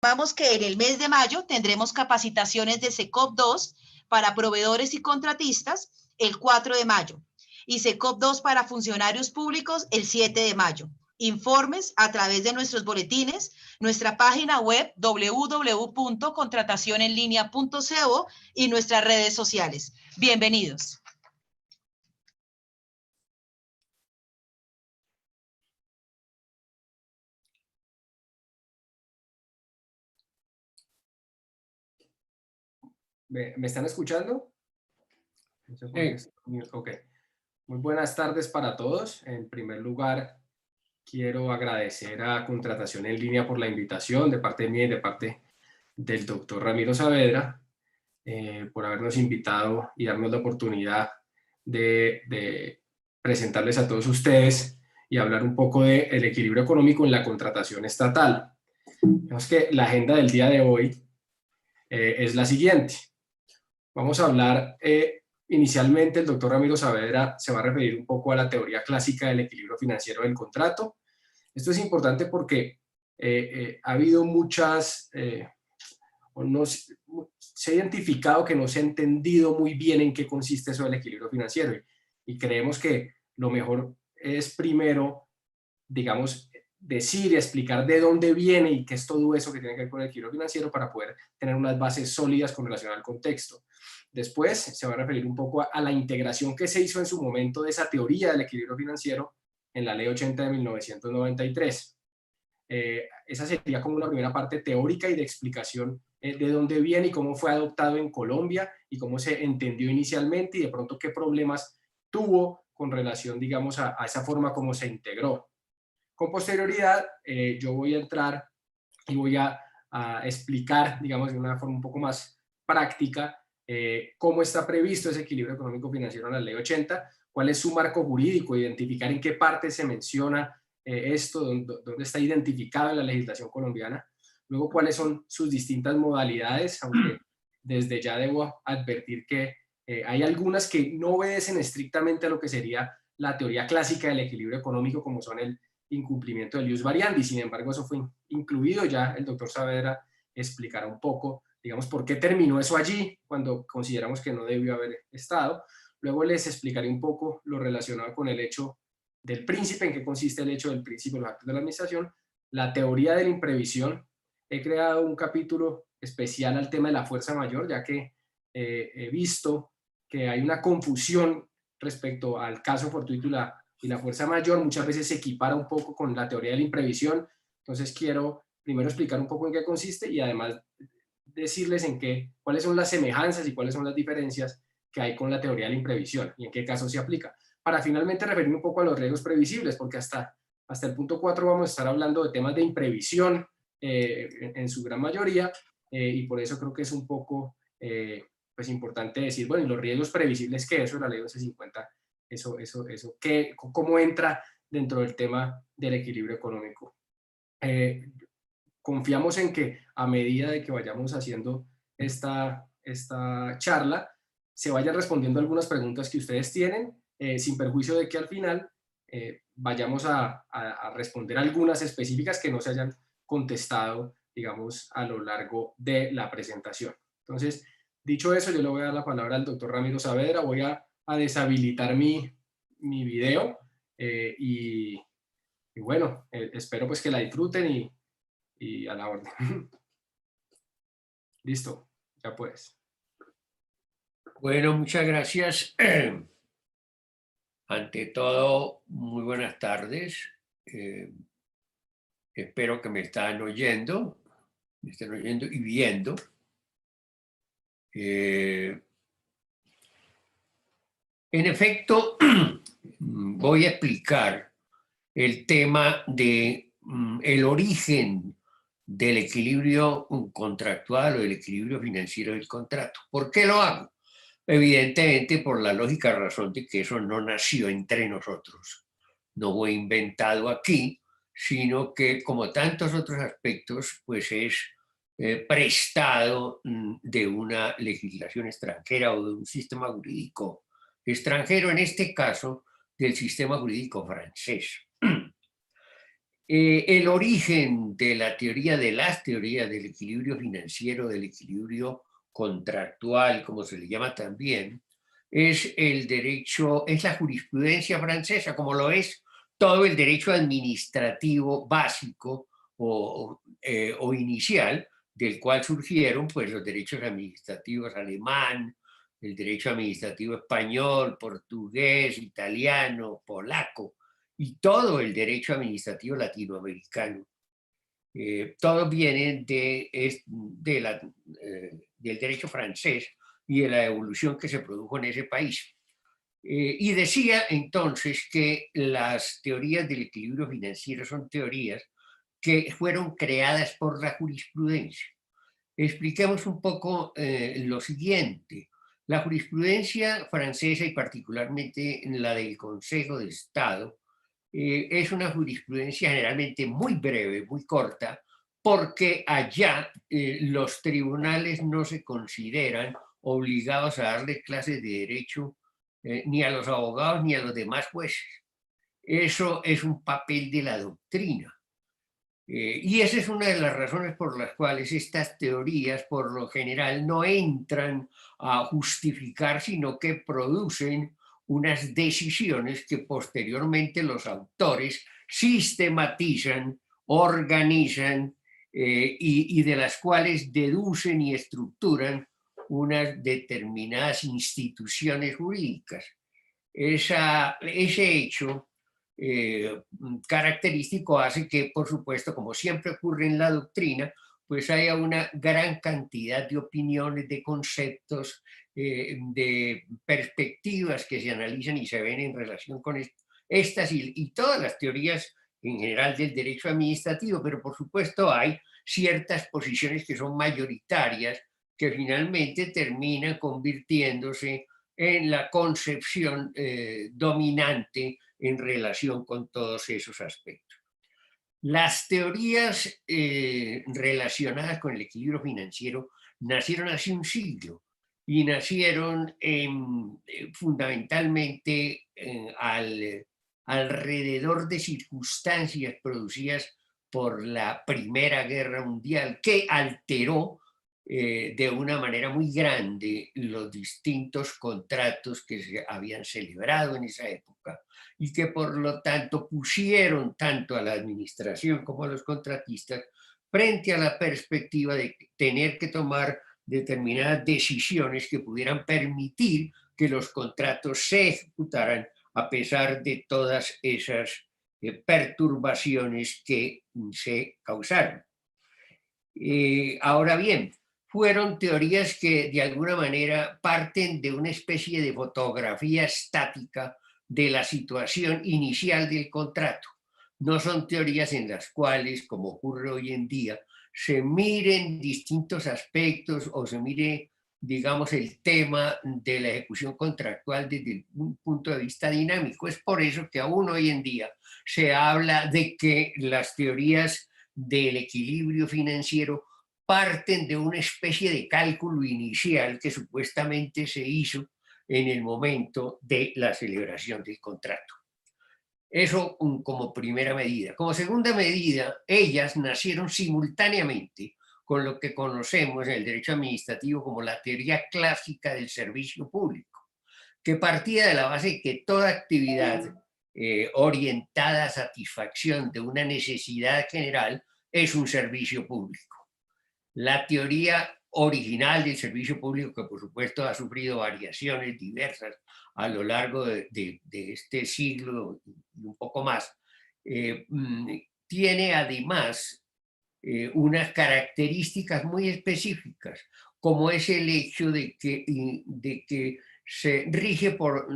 Vamos que en el mes de mayo tendremos capacitaciones de SECOP 2 para proveedores y contratistas el 4 de mayo y SECOP 2 para funcionarios públicos el 7 de mayo. Informes a través de nuestros boletines, nuestra página web www.contratacionenlinea.co y nuestras redes sociales. Bienvenidos. ¿Me están escuchando? Sí. Ok. Muy buenas tardes para todos. En primer lugar, quiero agradecer a Contratación en Línea por la invitación de parte mía y de parte del doctor Ramiro Saavedra por habernos invitado y darnos la oportunidad de presentarles a todos ustedes y hablar un poco del equilibrio económico en la contratación estatal. Vemos que la agenda del día de hoy es la siguiente. Vamos a hablar, inicialmente el doctor Ramiro Saavedra se va a referir un poco a la teoría clásica del equilibrio financiero del contrato. Esto es importante porque ha habido muchas, se ha identificado que no se ha entendido muy bien en qué consiste eso del equilibrio financiero y creemos que lo mejor es primero, digamos, decir y explicar de dónde viene y qué es todo eso que tiene que ver con el equilibrio financiero para poder tener unas bases sólidas con relación al contexto. Después se va a referir un poco a la integración que se hizo en su momento de esa teoría del equilibrio financiero en la Ley 80 de 1993. Esa sería como una primera parte teórica y de explicación de dónde viene y cómo fue adoptado en Colombia y cómo se entendió inicialmente y de pronto qué problemas tuvo con relación, digamos, a esa forma como se integró. Con posterioridad, yo voy a entrar y voy a explicar, digamos, de una forma un poco más práctica, cómo está previsto ese equilibrio económico financiero en la Ley 80, cuál es su marco jurídico, identificar en qué parte se menciona esto, dónde está identificado en la legislación colombiana, luego cuáles son sus distintas modalidades, aunque desde ya debo advertir que hay algunas que no obedecen estrictamente a lo que sería la teoría clásica del equilibrio económico, como son el incumplimiento del ius variandi. Sin embargo, eso fue incluido. Ya el doctor Saavedra explicará un poco, digamos, por qué terminó eso allí cuando consideramos que no debió haber estado. Luego les explicaré un poco lo relacionado con el hecho del príncipe, en qué consiste el hecho del príncipe en los actos de la administración, la teoría de la imprevisión. He creado un capítulo especial al tema de la fuerza mayor, ya que he visto que hay una confusión respecto al caso fortuito y la fuerza mayor. Muchas veces se equipara un poco con la teoría de la imprevisión. Entonces quiero primero explicar un poco en qué consiste y además decirles cuáles son las semejanzas y cuáles son las diferencias que hay con la teoría de la imprevisión y en qué caso se aplica. Para finalmente referirme un poco a los riesgos previsibles, porque hasta el punto 4 vamos a estar hablando de temas de imprevisión en su gran mayoría, y por eso creo que es un poco pues importante decir, bueno, ¿y los riesgos previsibles qué? Eso es la ley 1150, ¿cómo entra dentro del tema del equilibrio económico? Confiamos en que a medida de que vayamos haciendo esta charla, se vayan respondiendo algunas preguntas que ustedes tienen, sin perjuicio de que al final vayamos a responder algunas específicas que no se hayan contestado, digamos, a lo largo de la presentación. Entonces, dicho eso, yo le voy a dar la palabra al doctor Ramiro Saavedra. Voy a deshabilitar mi video y bueno, espero pues que la disfruten y a la orden. Listo, ya puedes. Bueno, muchas gracias. Ante todo, muy buenas tardes. Espero que me estén oyendo y viendo. En efecto, voy a explicar el tema de el origen del equilibrio contractual o del equilibrio financiero del contrato. ¿Por qué lo hago? Evidentemente por la lógica razón de que eso no nació entre nosotros, no fue inventado aquí, sino que como tantos otros aspectos, pues es prestado de una legislación extranjera o de un sistema jurídico extranjero, en este caso del sistema jurídico francés. El origen de la teoría de las teorías del equilibrio financiero, del equilibrio contractual, como se le llama también, es el derecho, es la jurisprudencia francesa, como lo es todo el derecho administrativo básico o inicial, del cual surgieron pues, los derechos administrativos alemán, el derecho administrativo español, portugués, italiano, polaco, y todo el derecho administrativo latinoamericano. Todos vienen del derecho francés y de la evolución que se produjo en ese país. Y decía entonces que las teorías del equilibrio financiero son teorías que fueron creadas por la jurisprudencia. Expliquemos un poco lo siguiente. La jurisprudencia francesa y particularmente la del Consejo de Estado es una jurisprudencia generalmente muy breve, muy corta, porque allá los tribunales no se consideran obligados a darle clases de derecho ni a los abogados ni a los demás jueces. Eso es un papel de la doctrina. Y esa es una de las razones por las cuales estas teorías, por lo general, no entran a justificar, sino que producen unas decisiones que posteriormente los autores sistematizan, organizan y de las cuales deducen y estructuran unas determinadas instituciones jurídicas. Ese hecho característico hace que, por supuesto, como siempre ocurre en la doctrina, pues haya una gran cantidad de opiniones, de conceptos, de perspectivas que se analizan y se ven en relación con estas y todas las teorías en general del derecho administrativo, pero por supuesto hay ciertas posiciones que son mayoritarias que finalmente terminan convirtiéndose en la concepción dominante en relación con todos esos aspectos. Las teorías relacionadas con el equilibrio financiero nacieron hace un siglo y nacieron fundamentalmente alrededor de circunstancias producidas por la Primera Guerra Mundial que alteró de una manera muy grande los distintos contratos que se habían celebrado en esa época y que por lo tanto pusieron tanto a la administración como a los contratistas frente a la perspectiva de tener que tomar determinadas decisiones que pudieran permitir que los contratos se ejecutaran a pesar de todas esas perturbaciones que se causaron. Ahora bien, fueron teorías que de alguna manera parten de una especie de fotografía estática de la situación inicial del contrato. No son teorías en las cuales, como ocurre hoy en día, se miren distintos aspectos o se mire, digamos, el tema de la ejecución contractual desde un punto de vista dinámico. Es por eso que aún hoy en día se habla de que las teorías del equilibrio financiero parten de una especie de cálculo inicial que supuestamente se hizo en el momento de la celebración del contrato. Eso como primera medida. Como segunda medida, ellas nacieron simultáneamente con lo que conocemos en el derecho administrativo como la teoría clásica del servicio público, que partía de la base de que toda actividad orientada a satisfacción de una necesidad general es un servicio público. La teoría original del servicio público, que por supuesto ha sufrido variaciones diversas a lo largo de este siglo y un poco más, tiene además unas características muy específicas, como es el hecho de que se rige por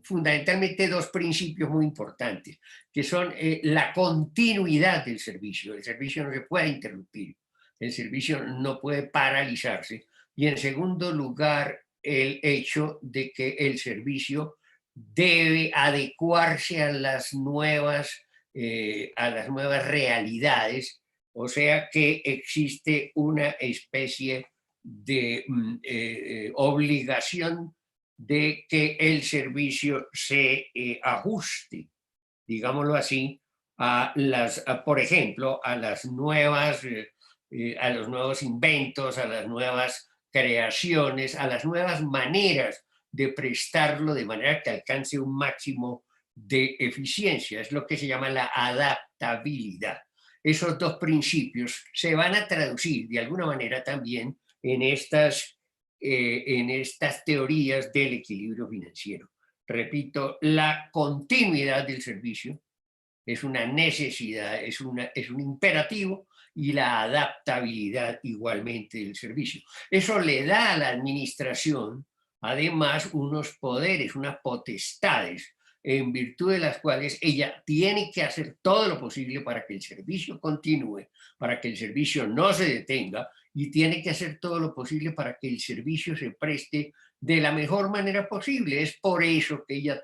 fundamentalmente dos principios muy importantes, que son la continuidad del servicio. El servicio no se puede interrumpir, el servicio no puede paralizarse. Y en segundo lugar, el hecho de que el servicio debe adecuarse a las nuevas realidades, o sea que existe una especie de obligación de que el servicio se ajuste, digámoslo así, por ejemplo, a las nuevas, a los nuevos inventos, a las nuevas creaciones, a las nuevas maneras de prestarlo de manera que alcance un máximo de eficiencia. Es lo que se llama la adaptabilidad. Esos dos principios se van a traducir de alguna manera también en estas teorías del equilibrio financiero. Repito, la continuidad del servicio es una necesidad, es un imperativo, y la adaptabilidad igualmente del servicio. Eso le da a la administración, además, unos poderes, unas potestades, en virtud de las cuales ella tiene que hacer todo lo posible para que el servicio continúe, para que el servicio no se detenga, y tiene que hacer todo lo posible para que el servicio se preste de la mejor manera posible. Es por eso que ella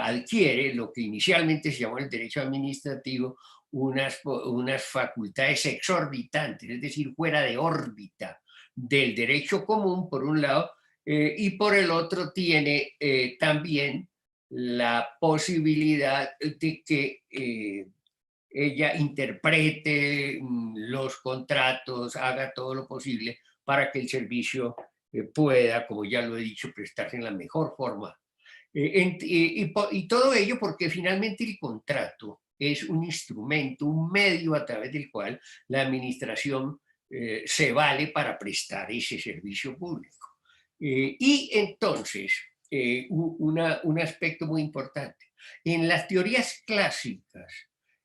adquiere lo que inicialmente se llamó el derecho administrativo, unas facultades exorbitantes, es decir, fuera de órbita del derecho común, por un lado, y por el otro tiene también la posibilidad de que ella interprete los contratos, haga todo lo posible para que el servicio pueda, como ya lo he dicho, prestarse en la mejor forma. Y todo ello porque finalmente el contrato es un instrumento, un medio a través del cual la administración se vale para prestar ese servicio público. Y entonces, un aspecto muy importante. En las teorías clásicas,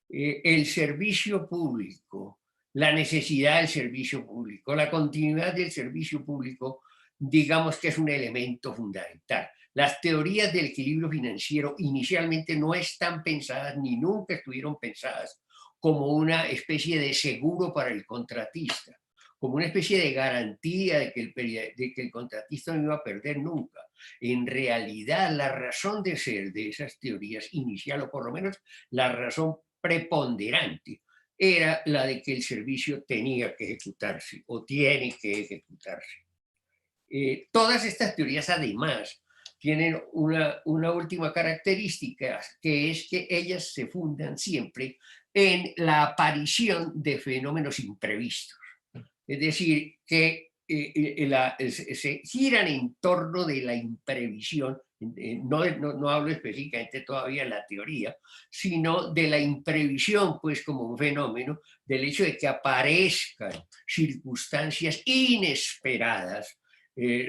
el servicio público, la necesidad del servicio público, la continuidad del servicio público, digamos que es un elemento fundamental. Las teorías del equilibrio financiero inicialmente no están pensadas, ni nunca estuvieron pensadas, como una especie de seguro para el contratista, como una especie de garantía de que el contratista no iba a perder nunca. En realidad, la razón de ser de esas teorías inicial, o por lo menos la razón preponderante, era la de que el servicio tenía que ejecutarse o tiene que ejecutarse. Todas estas teorías, además, tienen una última característica, que es que ellas se fundan siempre en la aparición de fenómenos imprevistos. Es decir, que se giran en torno de la imprevisión. No hablo específicamente todavía de la teoría, sino de la imprevisión, pues, como un fenómeno, del hecho de que aparezcan circunstancias inesperadas,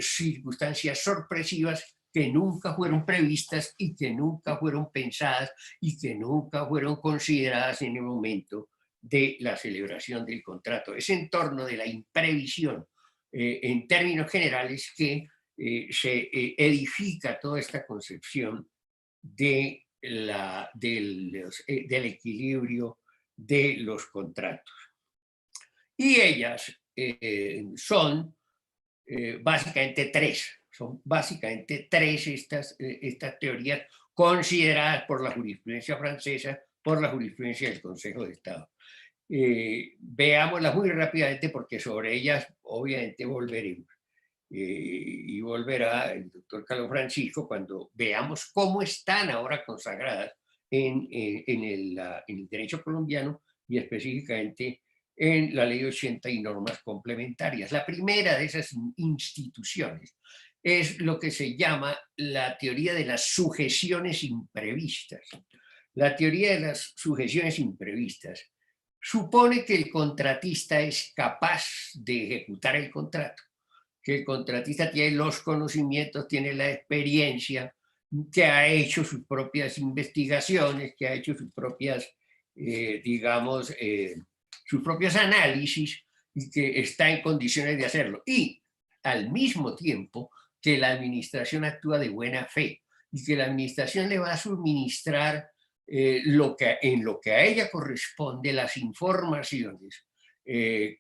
circunstancias sorpresivas que nunca fueron previstas y que nunca fueron pensadas y que nunca fueron consideradas en el momento de la celebración del contrato. Es en torno de la imprevisión, en términos generales, que se edifica toda esta concepción del equilibrio de los contratos. Y ellas son básicamente tres. Son básicamente tres estas teorías consideradas por la jurisprudencia francesa, por la jurisprudencia del Consejo de Estado. Veámoslas muy rápidamente porque sobre ellas obviamente volveremos. Y volverá el doctor Carlos Francisco cuando veamos cómo están ahora consagradas en el derecho colombiano y específicamente en la Ley 80 y normas complementarias. La primera de esas instituciones es lo que se llama la teoría de las sujeciones imprevistas. La teoría de las sujeciones imprevistas supone que el contratista es capaz de ejecutar el contrato, que el contratista tiene los conocimientos, tiene la experiencia, que ha hecho sus propias investigaciones, que ha hecho sus propias, sus propios análisis y que está en condiciones de hacerlo. Y al mismo tiempo que la administración actúa de buena fe y que la administración le va a suministrar en lo que a ella corresponde las informaciones que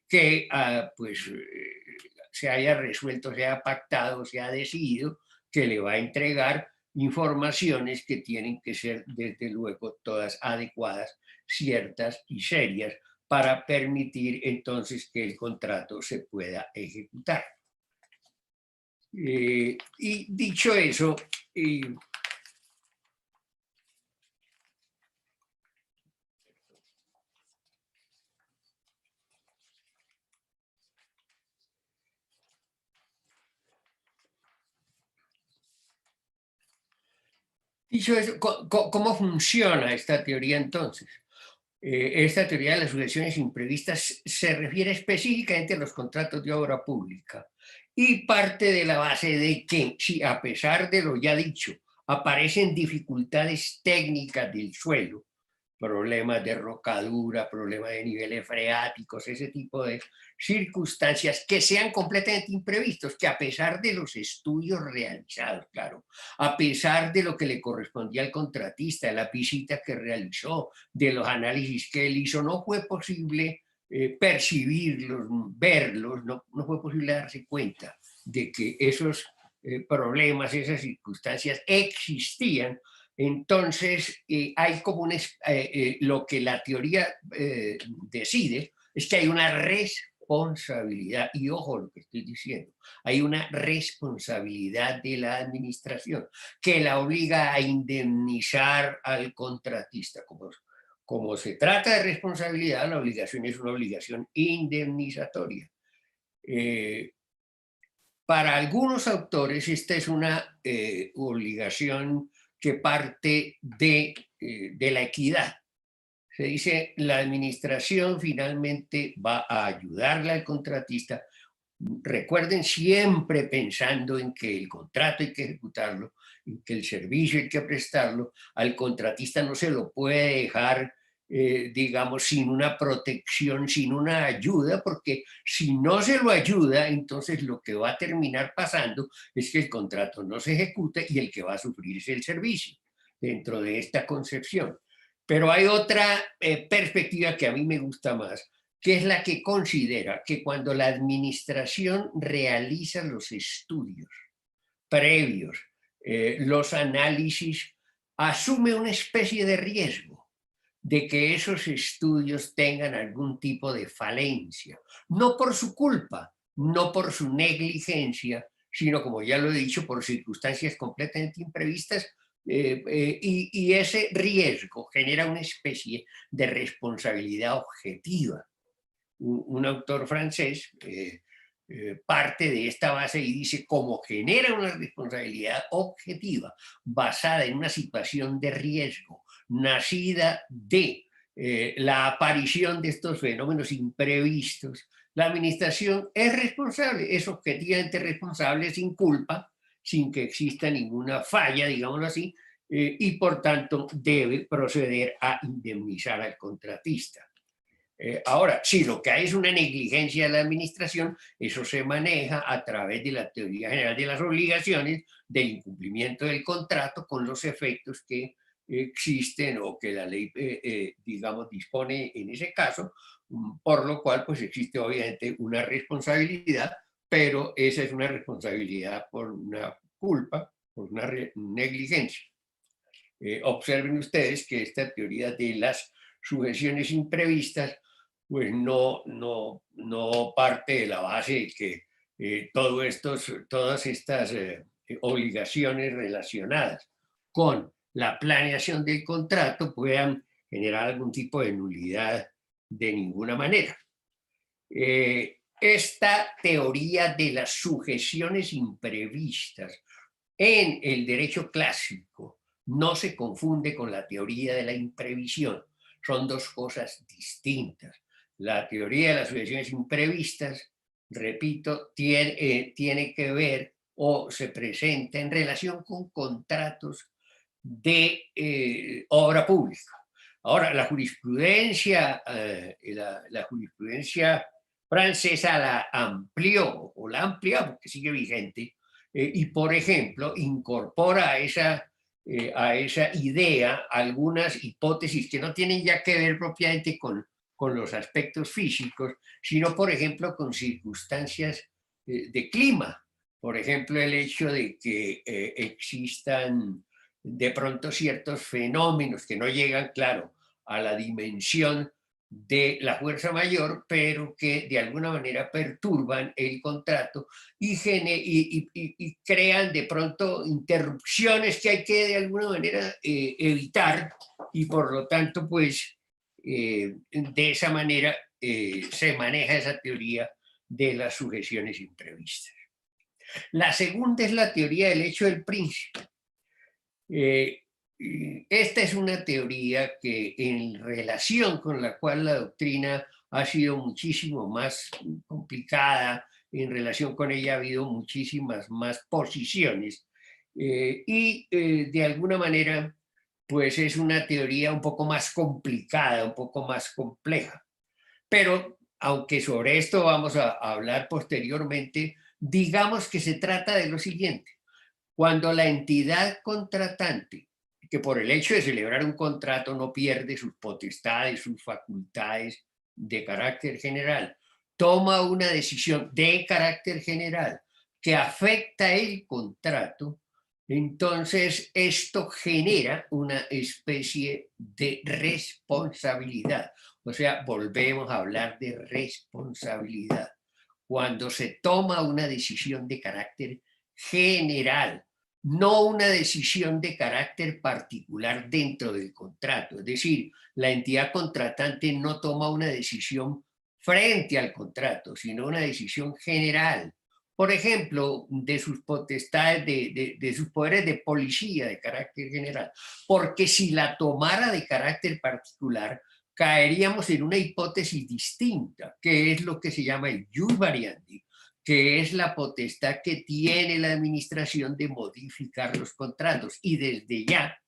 se haya resuelto, se haya pactado, se haya decidido que le va a entregar informaciones que tienen que ser, desde luego, todas adecuadas, ciertas y serias para permitir entonces que el contrato se pueda ejecutar. Y dicho eso, Dicho eso, ¿cómo funciona esta teoría entonces? Esta teoría de las sucesiones imprevistas se refiere específicamente a los contratos de obra pública y parte de la base de que si a pesar de lo ya dicho aparecen dificultades técnicas del suelo, problemas de rocadura, problemas de niveles freáticos, ese tipo de circunstancias que sean completamente imprevistos, que a pesar de los estudios realizados, claro, a pesar de lo que le correspondía al contratista, de la visita que realizó, de los análisis que él hizo, no fue posible percibirlos, verlos, no fue posible darse cuenta de que esos problemas, esas circunstancias existían. Entonces, hay como lo que la teoría decide es que hay una responsabilidad, y ojo lo que estoy diciendo, hay una responsabilidad de la administración que la obliga a indemnizar al contratista. Como se trata de responsabilidad, la obligación es una obligación indemnizatoria. Para algunos autores esta es una obligación que parte de la equidad. Se dice, la administración finalmente va a ayudarle al contratista. Recuerden, siempre pensando en que el contrato hay que ejecutarlo, en que el servicio hay que prestarlo, al contratista no se lo puede dejar, digamos, sin una protección, sin una ayuda, porque si no se lo ayuda, entonces lo que va a terminar pasando es que el contrato no se ejecuta y el que va a sufrir es el servicio, dentro de esta concepción. Pero hay otra perspectiva que a mí me gusta más, que es la que considera que cuando la administración realiza los estudios previos, los análisis, asume una especie de riesgo de que esos estudios tengan algún tipo de falencia, no por su culpa, no por su negligencia, sino, como ya lo he dicho, por circunstancias completamente imprevistas, y ese riesgo genera una especie de responsabilidad objetiva. Un autor francés parte de esta base y dice, como genera una responsabilidad objetiva basada en una situación de riesgo, nacida de la aparición de estos fenómenos imprevistos, la administración es responsable, es objetivamente responsable sin culpa, sin que exista ninguna falla, digámoslo así, y por tanto debe proceder a indemnizar al contratista. Ahora, si lo que hay es una negligencia de la administración, eso se maneja a través de la teoría general de las obligaciones, del incumplimiento del contrato con los efectos que existen o que la ley, digamos, dispone en ese caso, por lo cual pues existe obviamente una responsabilidad, pero esa es una responsabilidad por una culpa, por una negligencia. Observen ustedes que esta teoría de las sujeciones imprevistas pues no parte de la base de que todas estas obligaciones relacionadas con la planeación del contrato puedan generar algún tipo de nulidad de ninguna manera. Esta teoría de las sujeciones imprevistas en el derecho clásico no se confunde con la teoría de la imprevisión. Son dos cosas distintas. La teoría de las sucesiones imprevistas, repito, tiene que ver o se presenta en relación con contratos de obra pública. Ahora, la jurisprudencia francesa la amplió, o la ha ampliado porque sigue vigente, y por ejemplo, incorpora a esa idea algunas hipótesis que no tienen ya que ver propiamente con los aspectos físicos, sino, por ejemplo, con circunstancias de clima. Por ejemplo, el hecho de que existan de pronto ciertos fenómenos que no llegan, claro, a la dimensión de la fuerza mayor, pero que de alguna manera perturban el contrato y crean de pronto interrupciones que hay que de alguna manera evitar, y por lo tanto, pues, de esa manera se maneja esa teoría de las sujeciones imprevistas. La segunda es la teoría del hecho del príncipe. esta es una teoría que en relación con la cual la doctrina ha sido muchísimo más complicada, en relación con ella ha habido muchísimas más posiciones de alguna manera pues es una teoría un poco más complicada, un poco más compleja. Pero aunque sobre esto vamos a hablar posteriormente, digamos que se trata de lo siguiente. Cuando la entidad contratante, que por el hecho de celebrar un contrato no pierde sus potestades, sus facultades de carácter general, toma una decisión de carácter general que afecta el contrato, entonces esto genera una especie de responsabilidad. O sea, volvemos a hablar de responsabilidad. Cuando se toma una decisión de carácter general, no una decisión de carácter particular dentro del contrato. Es decir, la entidad contratante no toma una decisión frente al contrato, sino una decisión general. Por ejemplo, de sus potestades, de sus poderes de policía de carácter general. Porque si la tomara de carácter particular, caeríamos en una hipótesis distinta, que es lo que se llama el jus variandi, que es la potestad que tiene la administración de modificar los contratos. Y desde ya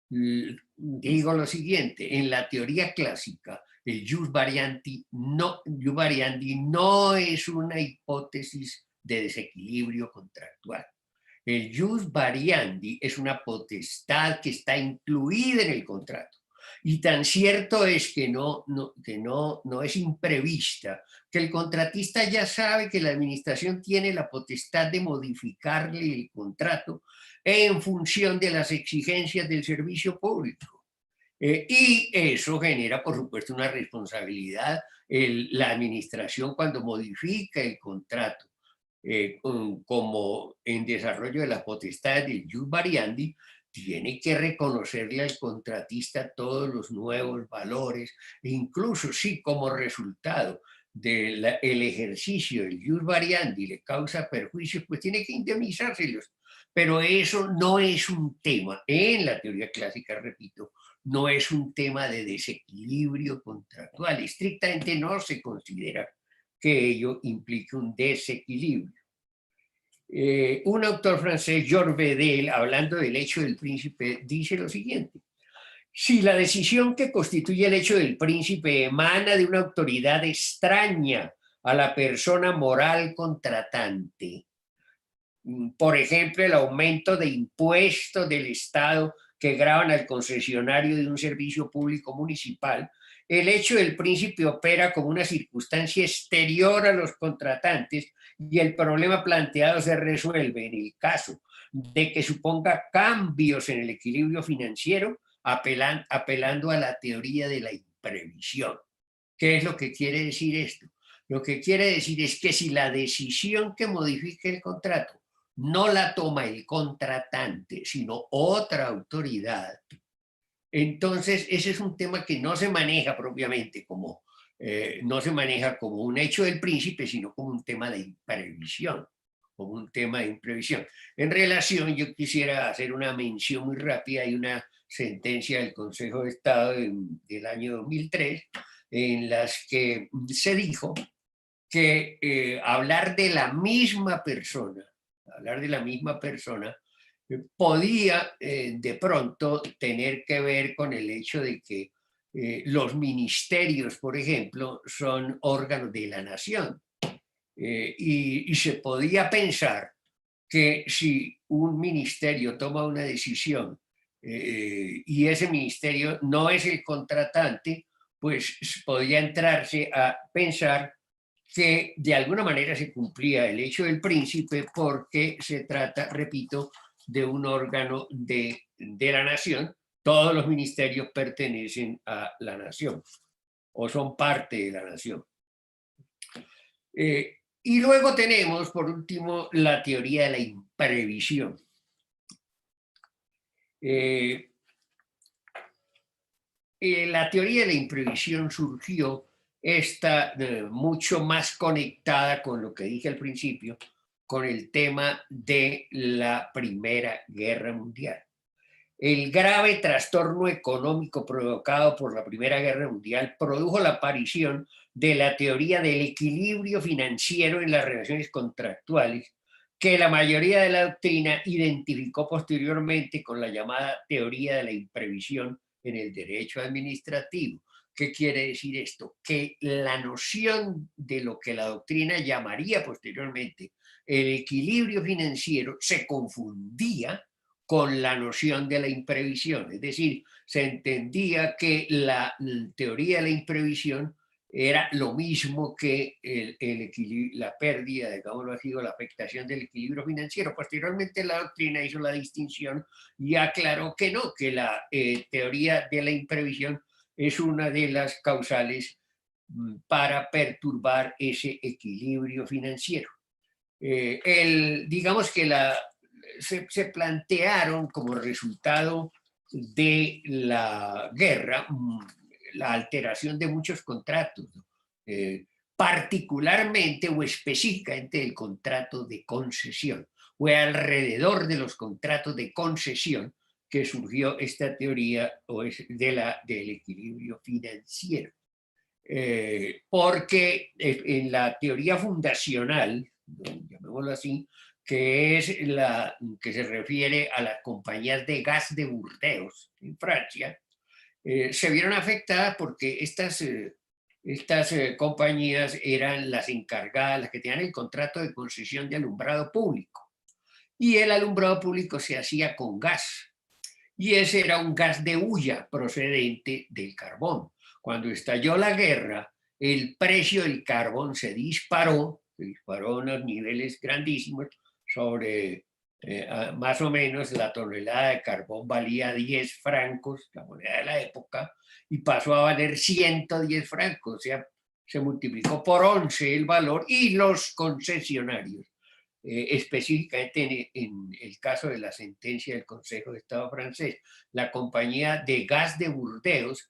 digo lo siguiente, en la teoría clásica, el jus variandi no es una hipótesis de desequilibrio contractual. El jus variandi es una potestad que está incluida en el contrato. Y tan cierto es que no es imprevista, que el contratista ya sabe que la administración tiene la potestad de modificarle el contrato en función de las exigencias del servicio público. Y eso genera, por supuesto, una responsabilidad. La administración, cuando modifica el contrato, como en desarrollo de las potestades del jus variandi, tiene que reconocerle al contratista todos los nuevos valores, e incluso si como resultado del ejercicio del jus variandi le causa perjuicios, pues tiene que indemnizárselos. Pero eso no es un tema, en la teoría clásica, repito, no es un tema de desequilibrio contractual. Estrictamente no se considera que ello implique un desequilibrio. Un autor francés, Georges Vedel, hablando del hecho del príncipe, dice lo siguiente: si la decisión que constituye el hecho del príncipe emana de una autoridad extraña a la persona moral contratante, por ejemplo, el aumento de impuestos del Estado que gravan al concesionario de un servicio público municipal, el hecho del príncipe opera como una circunstancia exterior a los contratantes y el problema planteado se resuelve en el caso de que suponga cambios en el equilibrio financiero, apelando a la teoría de la imprevisión. ¿Qué es lo que quiere decir esto? Lo que quiere decir es que si la decisión que modifique el contrato no la toma el contratante, sino otra autoridad, entonces ese es un tema que no se maneja propiamente como, no se maneja como un hecho del príncipe, sino como un tema de imprevisión, como un tema de imprevisión. En relación, yo quisiera hacer una mención muy rápida. Hay una sentencia del Consejo de Estado del año 2003 en las que se dijo que hablar de la misma persona podía de pronto tener que ver con el hecho de que los ministerios, por ejemplo, son órganos de la nación. Y se podía pensar que si un ministerio toma una decisión y ese ministerio no es el contratante, pues podía entrarse a pensar que de alguna manera se cumplía el hecho del príncipe porque se trata, repito, de un órgano de la nación. Todos los ministerios pertenecen a la nación o son parte de la nación. Y luego tenemos, por último, la teoría de la imprevisión. La teoría de la imprevisión surgió, está mucho más conectada con lo que dije al principio, con el tema de la Primera Guerra Mundial. el grave trastorno económico provocado por la Primera Guerra Mundial produjo la aparición de la teoría del equilibrio financiero en las relaciones contractuales, que la mayoría de la doctrina identificó posteriormente con la llamada teoría de la imprevisión en el derecho administrativo. ¿Qué quiere decir esto? Que la noción de lo que la doctrina llamaría posteriormente el equilibrio financiero se confundía con la noción de la imprevisión. Es decir, se entendía que la teoría de la imprevisión era lo mismo que la pérdida, digámoslo así, o la afectación del equilibrio financiero. Posteriormente la doctrina hizo la distinción y aclaró que no, que la teoría de la imprevisión es una de las causales para perturbar ese equilibrio financiero. Digamos que se plantearon como resultado de la guerra la alteración de muchos contratos, ¿no? Particularmente o específicamente el contrato de concesión. Fue alrededor de los contratos de concesión que surgió esta teoría del equilibrio financiero. Porque en la teoría fundacional, ¿no?, llamémoslo así, que es la que se refiere a las compañías de gas de Burdeos en Francia, se vieron afectadas porque estas compañías eran las encargadas, las que tenían el contrato de concesión de alumbrado público. Y el alumbrado público se hacía con gas. Y ese era un gas de hulla procedente del carbón. Cuando estalló la guerra, el precio del carbón se disparó a unos niveles grandísimos. Más o menos la tonelada de carbón valía 10 francos, la moneda de la época, y pasó a valer 110 francos, o sea, se multiplicó por 11 el valor, y los concesionarios, específicamente en el caso de la sentencia del Consejo de Estado francés, la compañía de gas de Burdeos,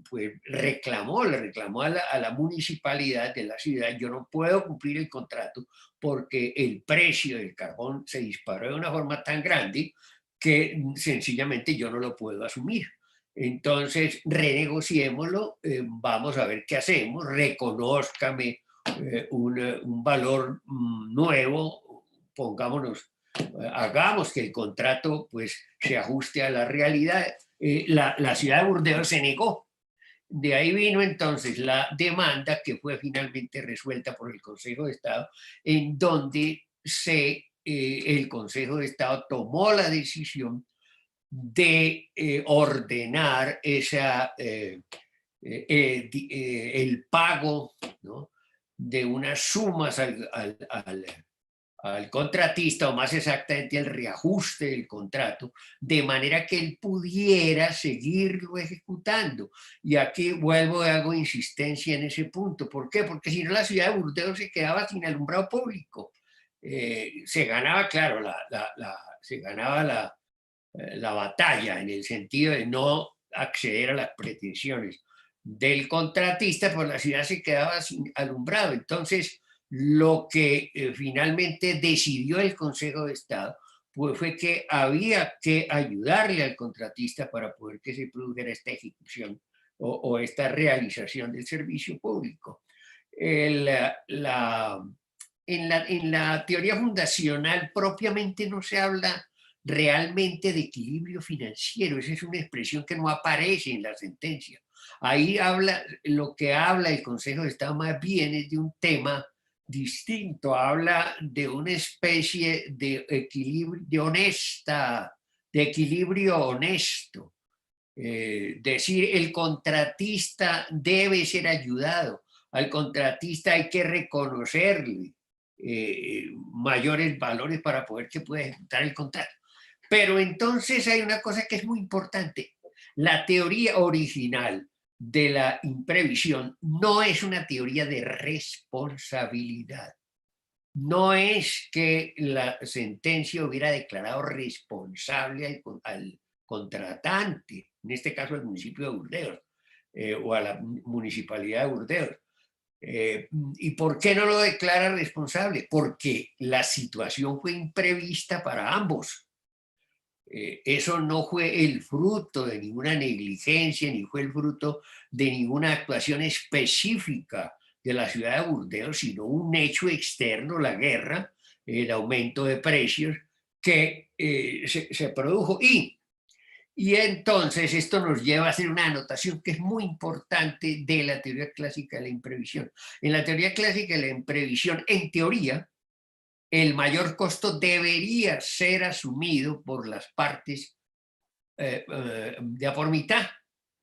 pues le reclamó a la municipalidad de la ciudad: yo no puedo cumplir el contrato porque el precio del carbón se disparó de una forma tan grande que sencillamente yo no lo puedo asumir. Entonces, renegociémoslo, vamos a ver qué hacemos, reconózcame un valor nuevo, pongámonos, hagamos que el contrato pues se ajuste a la realidad. La ciudad de Burdeos se negó. De ahí vino entonces la demanda, que fue finalmente resuelta por el Consejo de Estado, en donde el Consejo de Estado tomó la decisión de ordenar el pago, ¿no?, de unas sumas al contratista, o más exactamente el reajuste del contrato, de manera que él pudiera seguirlo ejecutando. Y aquí vuelvo y hago insistencia en ese punto. ¿Por qué? Porque si no, la ciudad de Burdeos se quedaba sin alumbrado público. Se ganaba, claro, se ganaba la batalla en el sentido de no acceder a las pretensiones del contratista, pues la ciudad se quedaba sin alumbrado. Entonces, lo que finalmente decidió el Consejo de Estado pues fue que había que ayudarle al contratista para poder que se produjera esta ejecución o esta realización del servicio público. En la teoría fundacional propiamente no se habla realmente de equilibrio financiero. Esa es una expresión que no aparece en la sentencia. Ahí lo que habla el Consejo de Estado más bien es de un tema distinto, habla de una especie de equilibrio, de equilibrio honesto. Decir, el contratista debe ser ayudado, al contratista hay que reconocerle mayores valores para poder que pueda ejecutar el contrato. Pero entonces hay una cosa que es muy importante: la teoría original de la imprevisión no es una teoría de responsabilidad. No es que la sentencia hubiera declarado responsable al contratante, en este caso al municipio de Burdeos, o a la municipalidad de Burdeos. ¿Y por qué no lo declara responsable? Porque la situación fue imprevista para ambos. Eso no fue el fruto de ninguna negligencia, ni fue el fruto de ninguna actuación específica de la ciudad de Burdeos, sino un hecho externo, la guerra, el aumento de precios que se produjo. Y entonces esto nos lleva a hacer una anotación que es muy importante de la teoría clásica de la imprevisión. En la teoría clásica de la imprevisión, en teoría, el mayor costo debería ser asumido por las partes de a por mitad,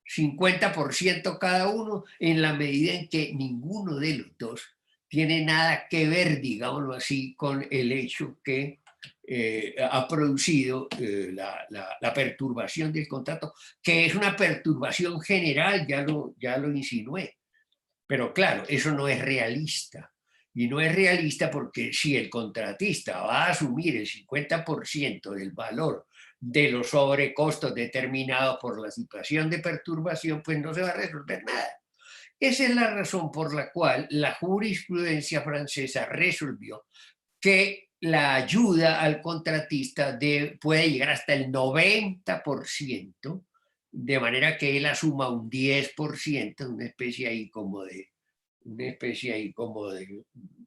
50% cada uno, en la medida en que ninguno de los dos tiene nada que ver, digámoslo así, con el hecho que ha producido la perturbación del contrato, que es una perturbación general, ya lo insinué. Pero claro, eso no es realista. Y no es realista porque si el contratista va a asumir el 50% del valor de los sobrecostos determinados por la situación de perturbación, pues no se va a resolver nada. Esa es la razón por la cual la jurisprudencia francesa resolvió que la ayuda al contratista puede llegar hasta el 90%, de manera que él asuma un 10%, una especie ahí como de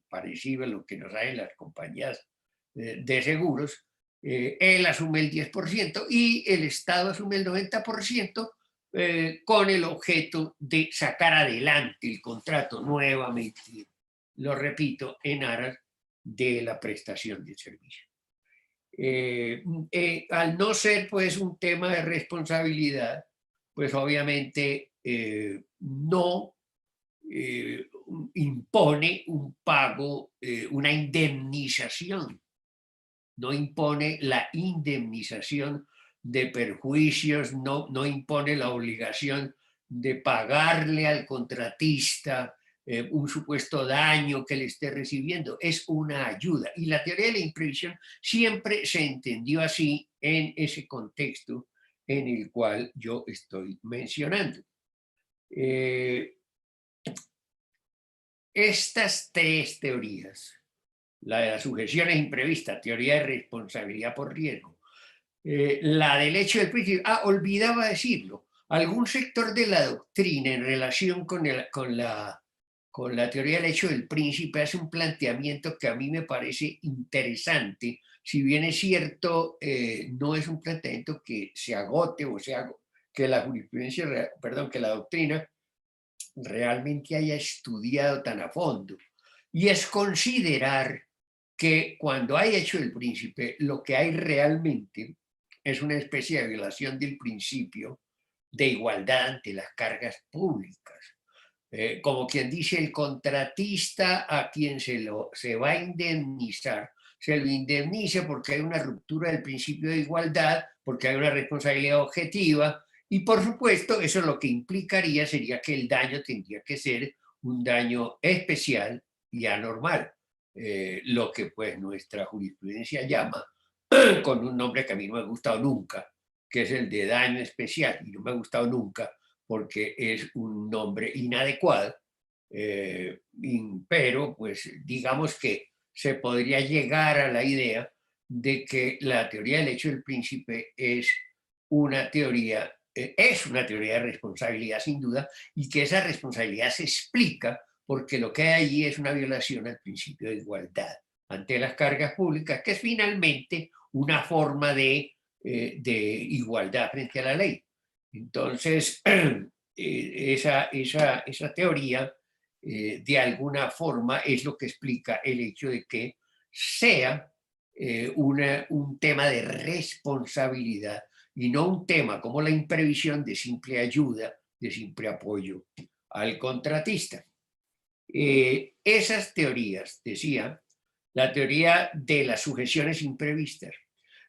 parecido a lo que nos hacen las compañías de seguros. Él asume el 10% y el Estado asume el 90%, con el objeto de sacar adelante el contrato nuevamente, lo repito, en aras de la prestación del servicio. Al no ser pues un tema de responsabilidad, pues obviamente no impone un pago, una indemnización, no impone la indemnización de perjuicios, no impone la obligación de pagarle al contratista un supuesto daño que le esté recibiendo, es una ayuda. Y la teoría de la imprevisión siempre se entendió así en ese contexto en el cual yo estoy mencionando. Estas tres teorías, la de las sujeciones imprevistas, teoría de responsabilidad por riesgo, la del hecho del principio, olvidaba decirlo, algún sector de la doctrina en relación con la teoría del hecho del príncipe hace un planteamiento que a mí me parece interesante, si bien es cierto, no es un planteamiento que se agote o sea, que la jurisprudencia, perdón, que la doctrina realmente haya estudiado tan a fondo, y es considerar que cuando hay hecho el príncipe, lo que hay realmente es una especie de violación del principio de igualdad ante las cargas públicas. Como quien dice, el contratista a quien se va a indemnizar, se lo indemniza porque hay una ruptura del principio de igualdad, porque hay una responsabilidad objetiva, y por supuesto eso lo que implicaría sería que el daño tendría que ser un daño especial y anormal, lo que pues nuestra jurisprudencia llama, con un nombre que a mí no me ha gustado nunca, que es el de daño especial, y no me ha gustado nunca porque es un nombre inadecuado, pero pues digamos que se podría llegar a la idea de que la teoría del hecho del príncipe es una teoría de responsabilidad sin duda, y que esa responsabilidad se explica porque lo que hay allí es una violación al principio de igualdad ante las cargas públicas, que es finalmente una forma de igualdad frente a la ley. Entonces, esa teoría, de alguna forma, es lo que explica el hecho de que sea un tema de responsabilidad y no un tema como la imprevisión de simple ayuda, de simple apoyo al contratista. Esas teorías, decía, la teoría de las sujeciones imprevistas,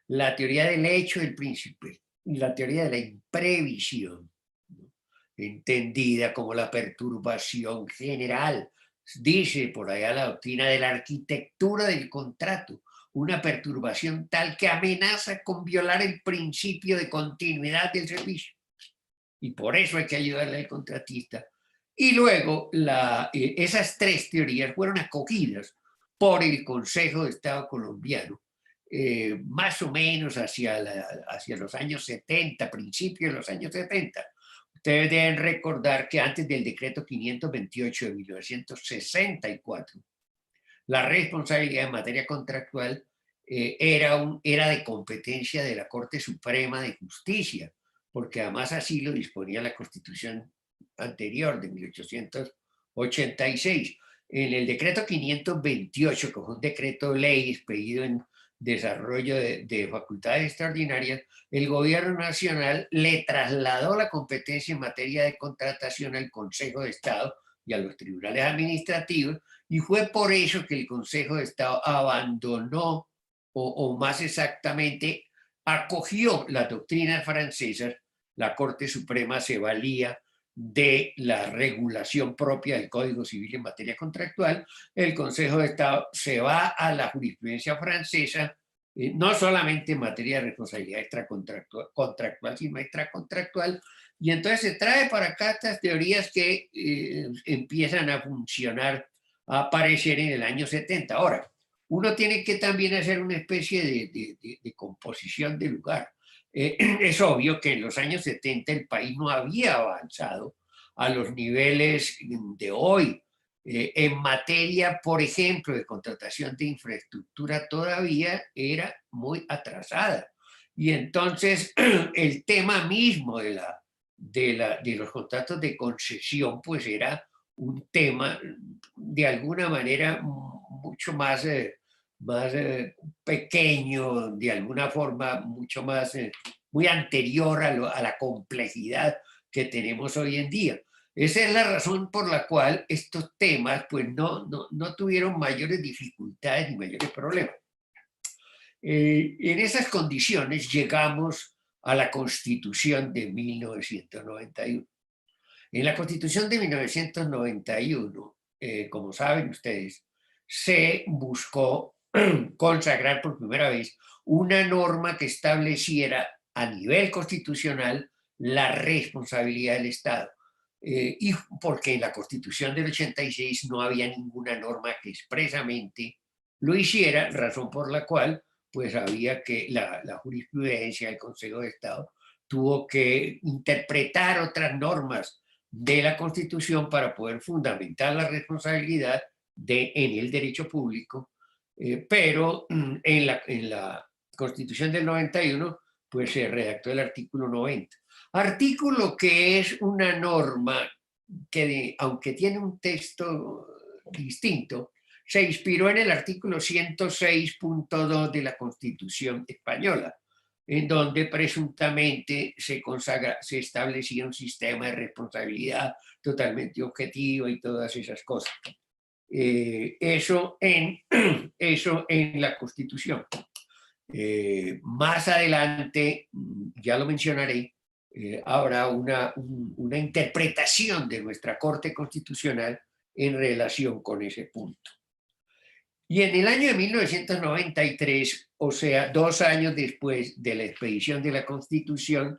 la teoría del hecho del príncipe y la teoría de la imprevisión, ¿no?, entendida como la perturbación general. Dice por allá la doctrina de la arquitectura del contrato, una perturbación tal que amenaza con violar el principio de continuidad del servicio. Y por eso hay que ayudarle al contratista. Y luego esas tres teorías fueron acogidas por el Consejo de Estado colombiano más o menos hacia los años 70, principios de los años 70. Ustedes deben recordar que antes del decreto 528 de 1964, la responsabilidad en materia contractual era de competencia de la Corte Suprema de Justicia, porque además así lo disponía la Constitución anterior de 1886. En el decreto 528, que fue un decreto ley expedido en desarrollo de facultades extraordinarias, el gobierno nacional le trasladó la competencia en materia de contratación al Consejo de Estado y a los tribunales administrativos, y fue por eso que el Consejo de Estado abandonó, o más exactamente, acogió las doctrinas francesas. La Corte Suprema se valía de la regulación propia del Código Civil en materia contractual. El Consejo de Estado se va a la jurisprudencia francesa, no solamente en materia de responsabilidad extracontractual, sino extracontractual, y entonces se trae para acá estas teorías que empiezan a funcionar, a aparecer en el año 70. Ahora, uno tiene que también hacer una especie de composición de lugar. Es obvio que en los años 70 el país no había avanzado a los niveles de hoy. En materia, por ejemplo, de contratación de infraestructura todavía era muy atrasada. Y entonces el tema mismo de los contratos de concesión pues era un tema de alguna manera mucho más pequeño, de alguna forma mucho más, muy anterior a la complejidad que tenemos hoy en día. Esa es la razón por la cual estos temas pues no tuvieron mayores dificultades ni mayores problemas. En esas condiciones llegamos a la Constitución de 1991. En la Constitución de 1991, como saben ustedes, se buscó consagrar por primera vez una norma que estableciera a nivel constitucional la responsabilidad del Estado. Y porque en la Constitución del 86 no había ninguna norma que expresamente lo hiciera, razón por la cual pues había que la jurisprudencia del Consejo de Estado tuvo que interpretar otras normas de la Constitución para poder fundamentar la responsabilidad en el derecho público, pero en la Constitución del 91 pues se redactó el artículo 90. Artículo que es una norma que, aunque tiene un texto distinto, se inspiró en el artículo 106.2 de la Constitución española, en donde presuntamente se establecía un sistema de responsabilidad totalmente objetivo y todas esas cosas. Eso en la Constitución. Más adelante, ya lo mencionaré, habrá una interpretación de nuestra Corte Constitucional en relación con ese punto. Y en el año de 1993, o sea, 2 años después de la expedición de la Constitución,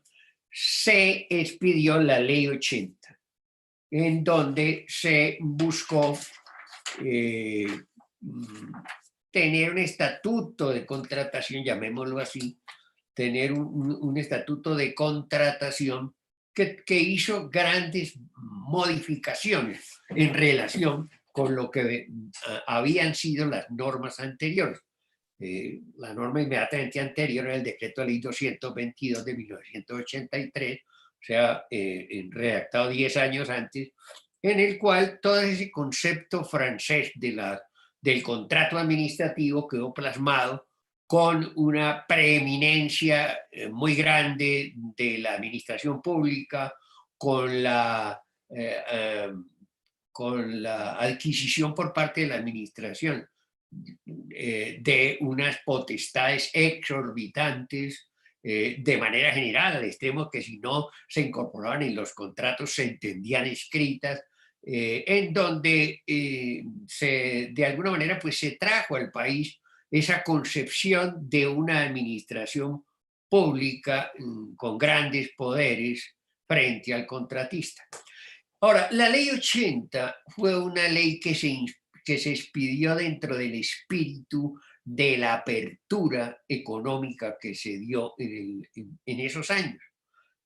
se expidió la Ley 80, en donde se buscó tener un estatuto de contratación, llamémoslo así, tener un estatuto de contratación que hizo grandes modificaciones en relación con lo que habían sido las normas anteriores. La norma inmediatamente anterior era el decreto de ley 222 de 1983, o sea, redactado 10 años antes, en el cual todo ese concepto francés del contrato administrativo quedó plasmado con una preeminencia muy grande de la administración pública, con la adquisición por parte de la administración de unas potestades exorbitantes de manera general, al extremo que si no se incorporaban en los contratos se entendían escritas, en donde de alguna manera pues se trajo al país esa concepción de una administración pública con grandes poderes frente al contratista. Ahora, la ley 80 fue una ley que que se expidió dentro del espíritu de la apertura económica que se dio en esos años.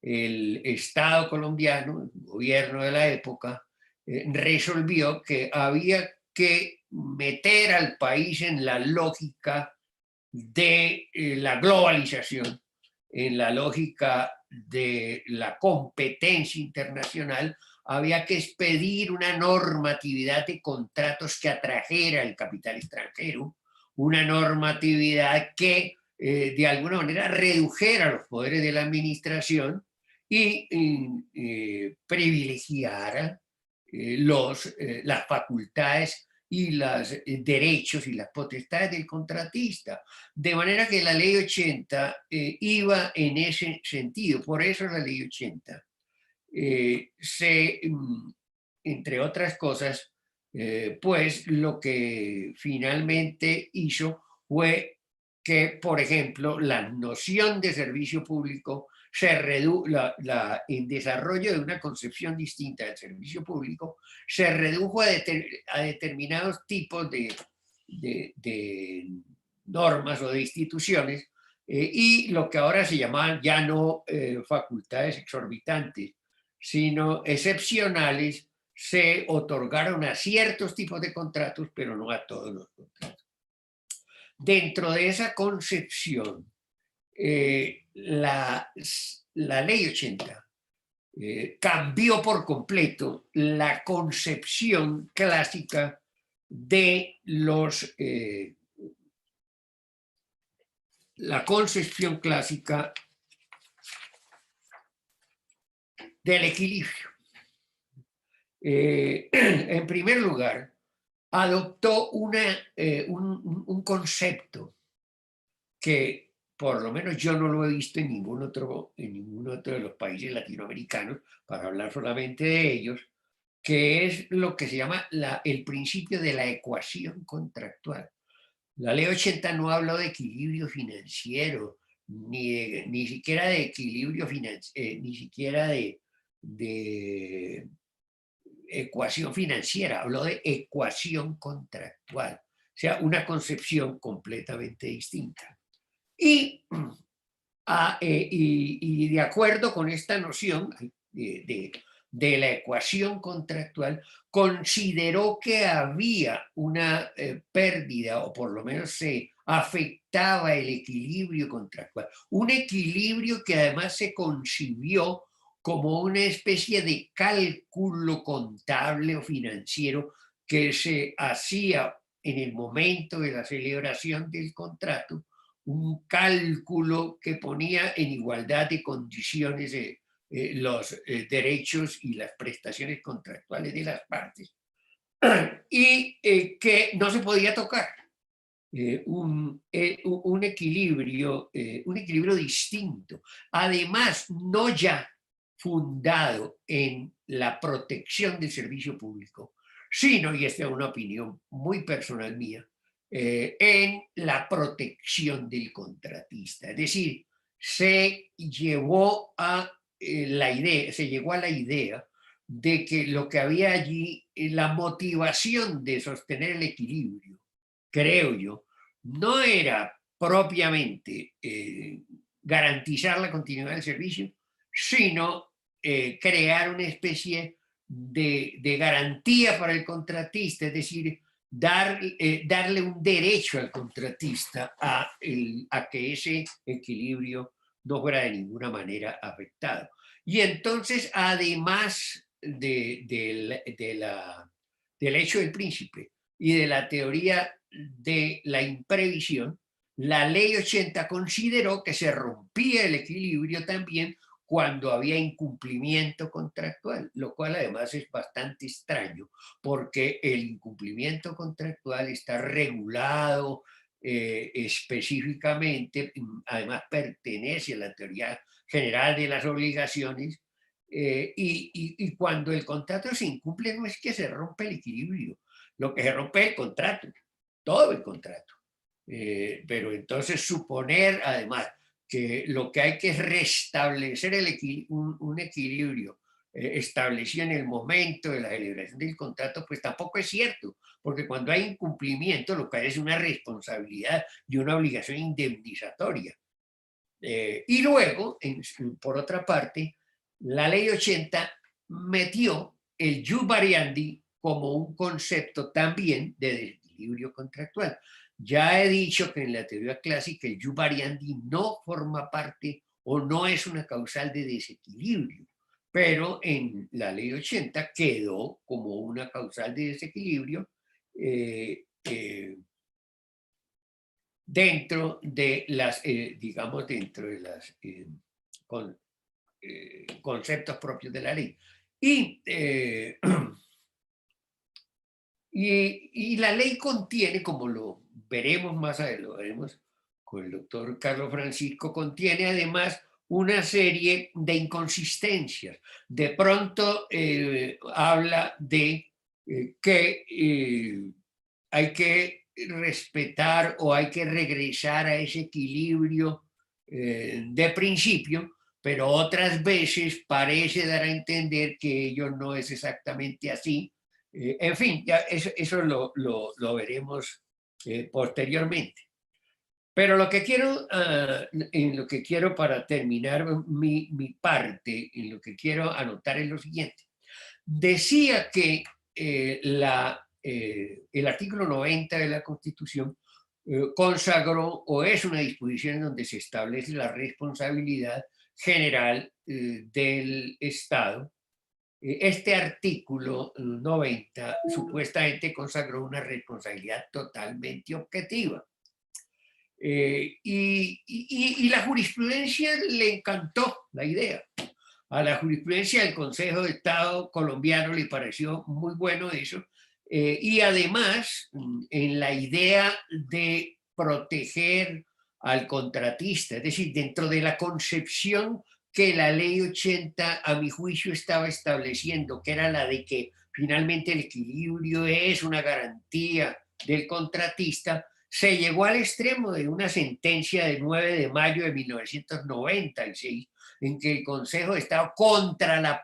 El Estado colombiano, el gobierno de la época, resolvió que había que meter al país en la lógica de la globalización, en la lógica de la competencia internacional. Había que expedir una normatividad de contratos que atrajera el capital extranjero, una normatividad que de alguna manera redujera los poderes de la administración y privilegiara las facultades y los derechos y las potestades del contratista. De manera que la ley 80 iba en ese sentido. Por eso la ley 80 entre otras cosas, pues lo que finalmente hizo fue que, por ejemplo, la noción de servicio público se redujo, en desarrollo de una concepción distinta del servicio público, se redujo a determinados tipos de normas o de instituciones, y lo que ahora se llaman ya no facultades exorbitantes, sino excepcionales, se otorgaron a ciertos tipos de contratos, pero no a todos los contratos. Dentro de esa concepción, la ley 80 cambió por completo la concepción clásica de la concepción clásica del equilibrio. En primer lugar, adoptó un concepto que por lo menos yo no lo he visto en ningún otro de los países latinoamericanos, para hablar solamente de ellos, que es lo que se llama el principio de la ecuación contractual. La ley 80 no habló de equilibrio financiero, ni siquiera de equilibrio financiero, ni siquiera de ecuación financiera, habló de ecuación contractual, o sea, una concepción completamente distinta. Y de acuerdo con esta noción de la ecuación contractual, consideró que había una pérdida, o por lo menos se afectaba el equilibrio contractual. Un equilibrio que además se concibió como una especie de cálculo contable o financiero que se hacía en el momento de la celebración del contrato, un cálculo que ponía en igualdad de condiciones los derechos y las prestaciones contractuales de las partes, y que no se podía tocar. Un equilibrio distinto, además no ya fundado en la protección del servicio público, sino, y esta es una opinión muy personal mía, en la protección del contratista. Es decir, se llegó a la idea de que lo que había allí, la motivación de sostener el equilibrio, creo yo, no era propiamente garantizar la continuidad del servicio, sino crear una especie de garantía para el contratista, es decir, darle un derecho al contratista a que ese equilibrio no fuera de ninguna manera afectado. Y entonces, además del hecho del príncipe y de la teoría de la imprevisión, la ley 80 consideró que se rompía el equilibrio también cuando había incumplimiento contractual, lo cual además es bastante extraño, porque el incumplimiento contractual está regulado específicamente, además pertenece a la teoría general de las obligaciones, y cuando el contrato se incumple no es que se rompe el equilibrio, lo que se rompe es el contrato, todo el contrato. Pero entonces suponer además que lo que hay que es restablecer un equilibrio estableció en el momento de la celebración del contrato, pues tampoco es cierto, porque cuando hay incumplimiento, lo que hay es una responsabilidad y una obligación indemnizatoria. Y luego, por otra parte, la ley 80 metió el jus variandi como un concepto también de desequilibrio contractual. Ya he dicho que en la teoría clásica el jus variandi no forma parte o no es una causal de desequilibrio, pero en la ley 80 quedó como una causal de desequilibrio dentro de las, digamos, dentro de las conceptos propios de la ley. Y la ley contiene, como lo veremos más adelante, lo veremos con el doctor Carlos Francisco, contiene además una serie de inconsistencias. De pronto habla de que hay que respetar o hay que regresar a ese equilibrio de principio, pero otras veces parece dar a entender que ello no es exactamente así. En fin, ya eso lo veremos posteriormente. Pero lo que quiero, en lo que quiero para terminar mi parte, en lo que quiero anotar es lo siguiente. Decía que el artículo 90 de la Constitución consagró o es una disposición en donde se establece la responsabilidad general del Estado. Este artículo 90 supuestamente consagró una responsabilidad totalmente objetiva. Y la jurisprudencia le encantó la idea. A la jurisprudencia del Consejo de Estado colombiano le pareció muy bueno eso. Y además, en la idea de proteger al contratista, es decir, dentro de la concepción que la ley 80, a mi juicio, estaba estableciendo, que era la de que finalmente el equilibrio es una garantía del contratista, se llegó al extremo de una sentencia de 9 de mayo de 1996, en que el Consejo de Estado, contra los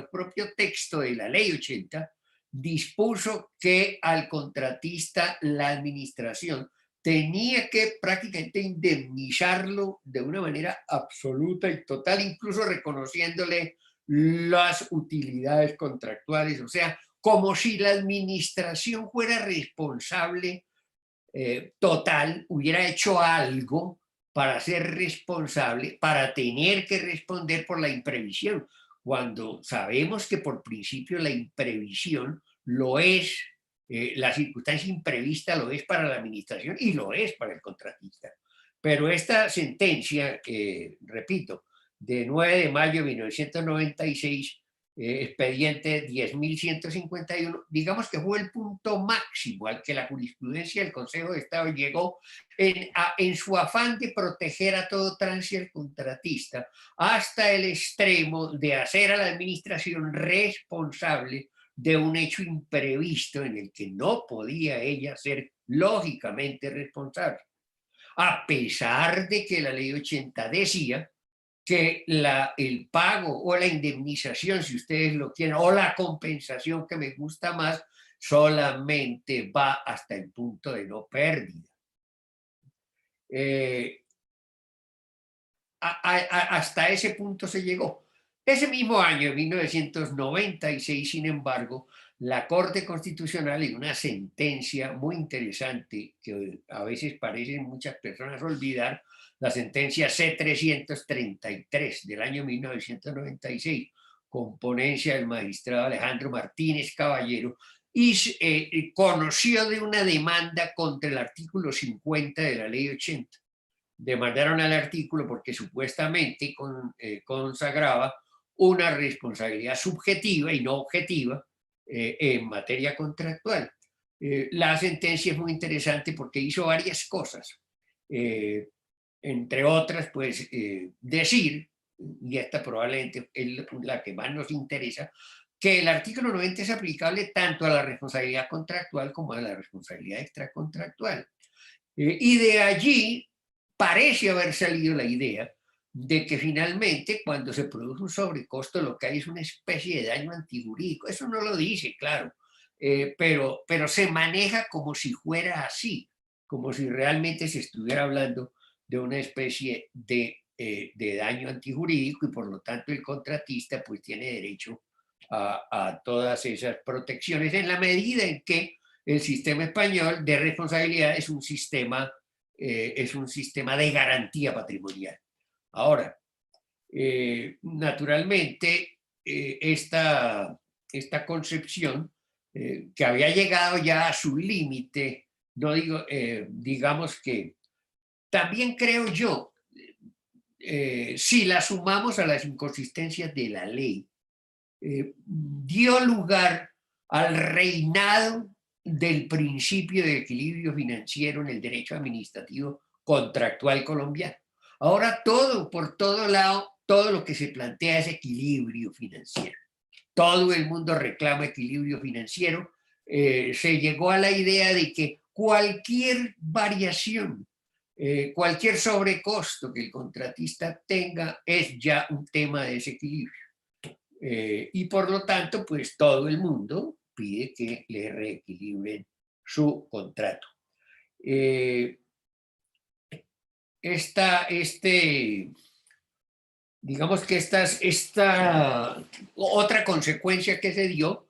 propios textos de la ley 80, dispuso que al contratista la administración tenía que prácticamente indemnizarlo de una manera absoluta y total, incluso reconociéndole las utilidades contractuales, o sea, como si la administración fuera responsable total, hubiera hecho algo para ser responsable, para tener que responder por la imprevisión, cuando sabemos que por principio la imprevisión lo es, la circunstancia imprevista lo es para la administración y lo es para el contratista. Pero esta sentencia, repito, de 9 de mayo de 1996, expediente 10.151, digamos que fue el punto máximo al que la jurisprudencia del Consejo de Estado llegó en su afán de proteger a todo trance contratista, hasta el extremo de hacer a la administración responsable de un hecho imprevisto en el que no podía ella ser lógicamente responsable. A pesar de que la ley 80 decía que el pago o la indemnización, si ustedes lo quieren, o la compensación, que me gusta más, solamente va hasta el punto de no pérdida. Hasta ese punto se llegó. Ese mismo año, en 1996, sin embargo, la Corte Constitucional, en una sentencia muy interesante que a veces parecen muchas personas olvidar, la sentencia C-333 del año 1996, con ponencia del magistrado Alejandro Martínez Caballero, y conoció de una demanda contra el artículo 50 de la ley 80. Demandaron al artículo porque supuestamente consagraba una responsabilidad subjetiva y no objetiva en materia contractual. La sentencia es muy interesante porque hizo varias cosas. Entre otras, pues decir, y esta probablemente es la que más nos interesa, que el artículo 90 es aplicable tanto a la responsabilidad contractual como a la responsabilidad extracontractual. Y de allí parece haber salido la idea de que finalmente cuando se produce un sobrecosto lo que hay es una especie de daño antijurídico. Eso no lo dice, claro, pero se maneja como si fuera así, como si realmente se estuviera hablando de una especie de daño antijurídico y por lo tanto el contratista pues tiene derecho a todas esas protecciones en la medida en que el sistema español de responsabilidad es un sistema de garantía patrimonial. Ahora, naturalmente, esta concepción que había llegado ya a su límite, no digo, digamos que también creo yo, si la sumamos a las inconsistencias de la ley, dio lugar al reinado del principio de equilibrio financiero en el derecho administrativo contractual colombiano. Ahora todo, por todo lado, todo lo que se plantea es equilibrio financiero. Todo el mundo reclama equilibrio financiero. Se llegó a la idea de que cualquier variación, cualquier sobrecosto que el contratista tenga es ya un tema de desequilibrio. Y por lo tanto, pues todo el mundo pide que le reequilibren su contrato. Digamos que esta otra consecuencia que se dio,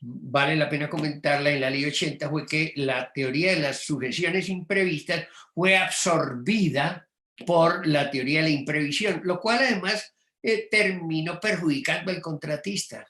vale la pena comentarla en la ley 80, fue que la teoría de las sucesiones imprevistas fue absorbida por la teoría de la imprevisión, lo cual además terminó perjudicando al contratista.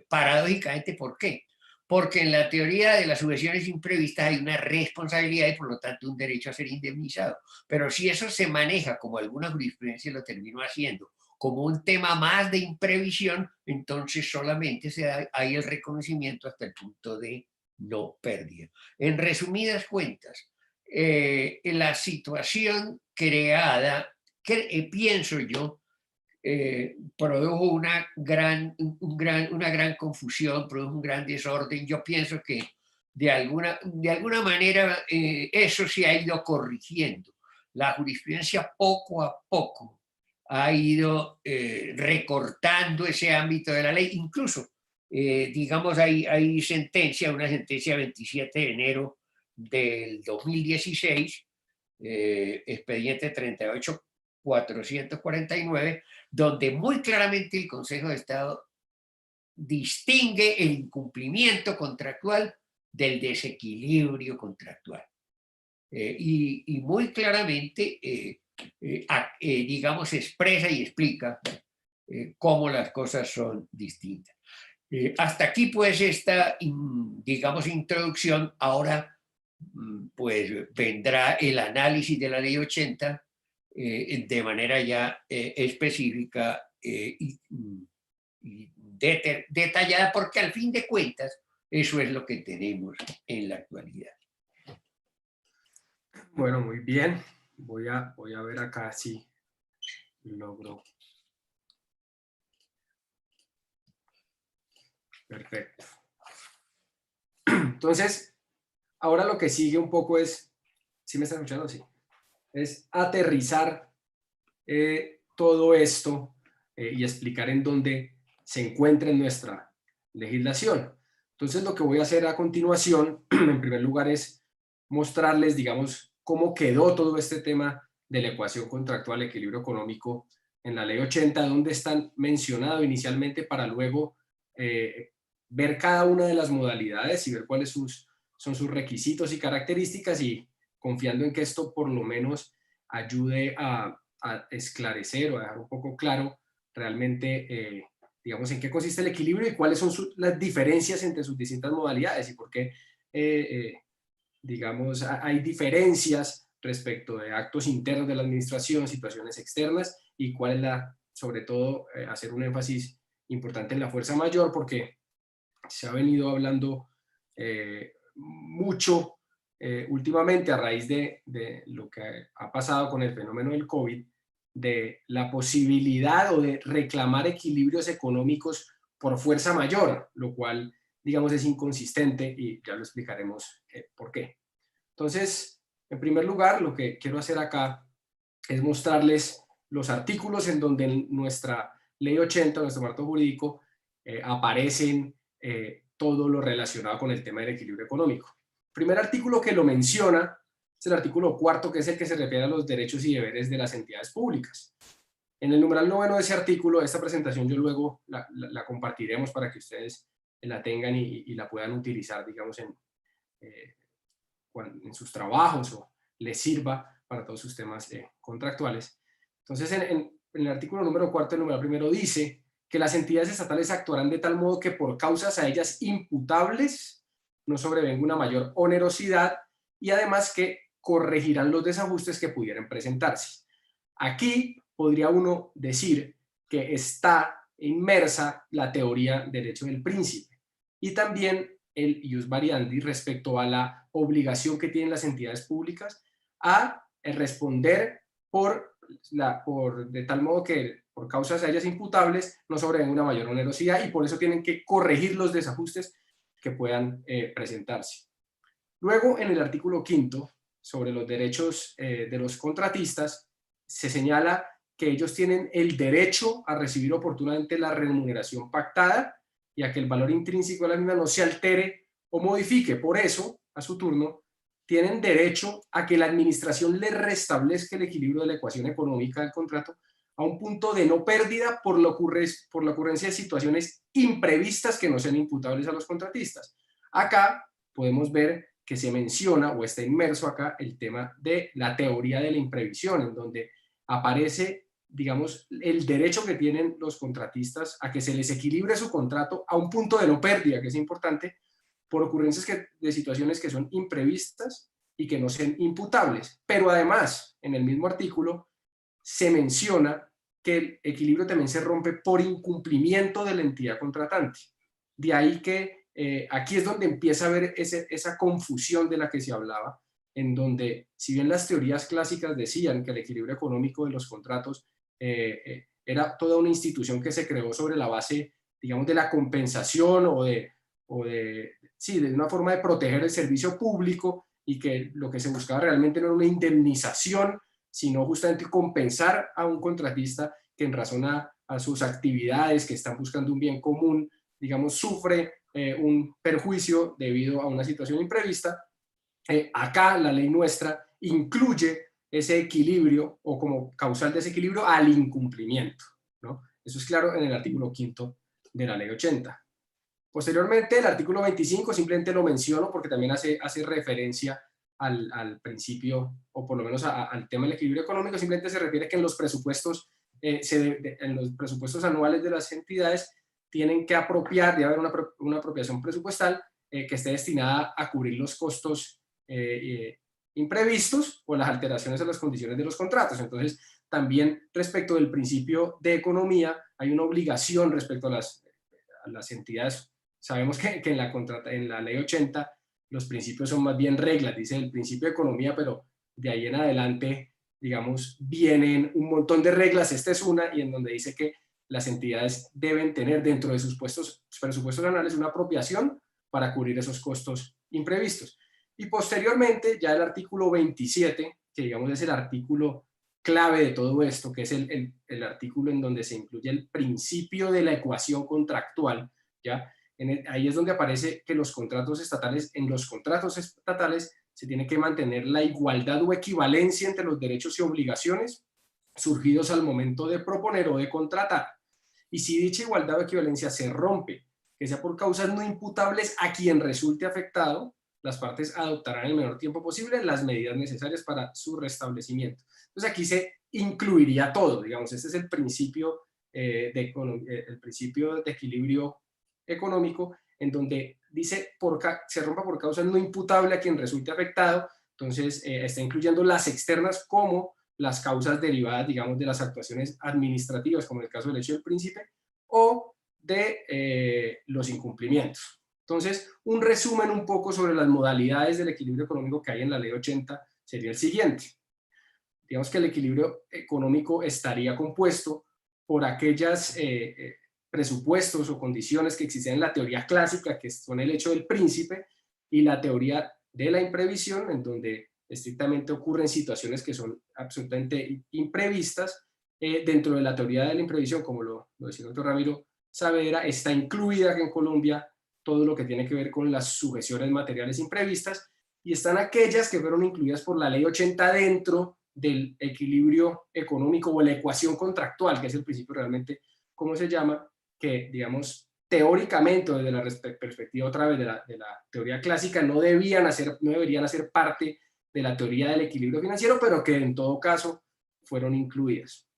Paradójicamente, ¿por qué? Porque en la teoría de las sucesiones imprevistas hay una responsabilidad y por lo tanto un derecho a ser indemnizado. Pero si eso se maneja como alguna jurisprudencia lo terminó haciendo, como un tema más de imprevisión, entonces solamente se da ahí el reconocimiento hasta el punto de no pérdida. En resumidas cuentas, la situación creada, pienso yo, produjo una gran confusión, produjo un gran desorden. Yo pienso que de alguna manera eso se ha ido corrigiendo. La jurisprudencia poco a poco ha ido recortando ese ámbito de la ley. Incluso, digamos, hay una sentencia 27 de enero del 2016, expediente 38.449, donde muy claramente el Consejo de Estado distingue el incumplimiento contractual del desequilibrio contractual. Y muy claramente, digamos, expresa y explica cómo las cosas son distintas. Hasta aquí, pues, esta, digamos, introducción. Ahora, pues, vendrá el análisis de la Ley 80 de manera ya específica y detallada, porque al fin de cuentas, eso es lo que tenemos en la actualidad. Bueno, muy bien. Voy a ver acá si logro. Perfecto. Entonces, ahora lo que sigue un poco es, ¿sí me están escuchando? Sí. Es aterrizar todo esto y explicar en dónde se encuentra en nuestra legislación. Entonces, lo que voy a hacer a continuación, en primer lugar, es mostrarles, digamos, cómo quedó todo este tema de la ecuación contractual, equilibrio económico en la ley 80, donde están mencionados inicialmente para luego ver cada una de las modalidades y ver cuáles son sus requisitos y características, y confiando en que esto por lo menos ayude a esclarecer o a dejar un poco claro realmente, digamos, en qué consiste el equilibrio y cuáles son las diferencias entre sus distintas modalidades y por qué, digamos, hay diferencias respecto de actos internos de la administración, situaciones externas, y cuál es sobre todo, hacer un énfasis importante en la fuerza mayor, porque se ha venido hablando mucho últimamente a raíz de lo que ha pasado con el fenómeno del COVID, de la posibilidad o de reclamar equilibrios económicos por fuerza mayor, lo cual, digamos, es inconsistente y ya lo explicaremos por qué. Entonces, en primer lugar, lo que quiero hacer acá es mostrarles los artículos en donde en nuestra Ley 80, nuestro marco jurídico, aparecen todo lo relacionado con el tema del equilibrio económico. El primer artículo que lo menciona es el artículo 4, que es el que se refiere a los derechos y deberes de las entidades públicas. En el numeral 9 de ese artículo, esta presentación yo luego la compartiremos para que ustedes la tengan y la puedan utilizar, digamos, en sus trabajos o les sirva para todos sus temas contractuales. Entonces, en el artículo número 4, el numeral primero dice que las entidades estatales actuarán de tal modo que por causas a ellas imputables no sobrevenga una mayor onerosidad y además que corregirán los desajustes que pudieran presentarse. Aquí podría uno decir que está inmersa la teoría del derecho del príncipe y también el ius variandi respecto a la obligación que tienen las entidades públicas a responder de tal modo que por causas a ellas imputables no sobrevenga una mayor onerosidad y por eso tienen que corregir los desajustes que puedan presentarse. Luego, en el artículo 5, sobre los derechos de los contratistas, se señala que ellos tienen el derecho a recibir oportunamente la remuneración pactada y a que el valor intrínseco de la misma no se altere o modifique. Por eso, a su turno, tienen derecho a que la administración les restablezca el equilibrio de la ecuación económica del contrato a un punto de no pérdida por la ocurrencia de situaciones imprevistas que no sean imputables a los contratistas. Acá podemos ver que se menciona o está inmerso acá el tema de la teoría de la imprevisión, en donde aparece, digamos, el derecho que tienen los contratistas a que se les equilibre su contrato a un punto de no pérdida, que es importante, por ocurrencias de situaciones que son imprevistas y que no sean imputables. Pero además, en el mismo artículo, se menciona que el equilibrio también se rompe por incumplimiento de la entidad contratante. De ahí que aquí es donde empieza a haber esa confusión de la que se hablaba, en donde, si bien las teorías clásicas decían que el equilibrio económico de los contratos era toda una institución que se creó sobre la base, digamos, de la compensación o de una forma de proteger el servicio público y que lo que se buscaba realmente no era una indemnización, sino justamente compensar a un contratista que en razón a sus actividades, que están buscando un bien común, digamos, sufre un perjuicio debido a una situación imprevista. Acá la ley nuestra incluye ese equilibrio o como causal de ese equilibrio al incumplimiento, ¿no? Eso es claro en el artículo 5 de la ley 80. Posteriormente, el artículo 25 simplemente lo menciono porque también hace referencia al principio, o por lo menos al tema del equilibrio económico. Simplemente se refiere que en los presupuestos, en los presupuestos anuales de las entidades tienen que apropiar, debe haber una apropiación presupuestal que esté destinada a cubrir los costos imprevistos o las alteraciones en las condiciones de los contratos. Entonces, también respecto del principio de economía, hay una obligación respecto a las entidades. Sabemos que en la ley 80 los principios son más bien reglas, dice el principio de economía, pero de ahí en adelante, digamos, vienen un montón de reglas. Esta es una, y en donde dice que las entidades deben tener dentro de sus presupuestos anuales una apropiación para cubrir esos costos imprevistos. Y posteriormente, ya el artículo 27, que digamos es el artículo clave de todo esto, que es el artículo en donde se incluye el principio de la ecuación contractual, ¿ya? Ahí es donde aparece que en los contratos estatales se tiene que mantener la igualdad o equivalencia entre los derechos y obligaciones surgidos al momento de proponer o de contratar. Y si dicha igualdad o equivalencia se rompe, que sea por causas no imputables a quien resulte afectado, las partes adoptarán en el menor tiempo posible las medidas necesarias para su restablecimiento. Entonces aquí se incluiría todo, digamos, este es el principio el principio de equilibrio económico, en donde dice se rompa por causas no imputables a quien resulte afectado. Entonces está incluyendo las externas como las causas derivadas, digamos, de las actuaciones administrativas, como en el caso del hecho del príncipe, o de los incumplimientos. Entonces, un resumen un poco sobre las modalidades del equilibrio económico que hay en la ley 80 sería el siguiente. Digamos que el equilibrio económico estaría compuesto por aquellos presupuestos o condiciones que existen en la teoría clásica, que son el hecho del príncipe, y la teoría de la imprevisión, en donde estrictamente ocurren situaciones que son absolutamente imprevistas, dentro de la teoría de la imprevisión, como lo decía el doctor Ramiro Saavedra, está incluida en Colombia todo lo que tiene que ver con las sujeciones materiales imprevistas, y están aquellas que fueron incluidas por la Ley 80 dentro del equilibrio económico o la ecuación contractual, que es el principio realmente, como se llama, que, digamos, teóricamente, desde la perspectiva otra vez de la teoría clásica, no deberían hacer parte de la teoría del equilibrio financiero, pero que en todo caso fueron incluidas.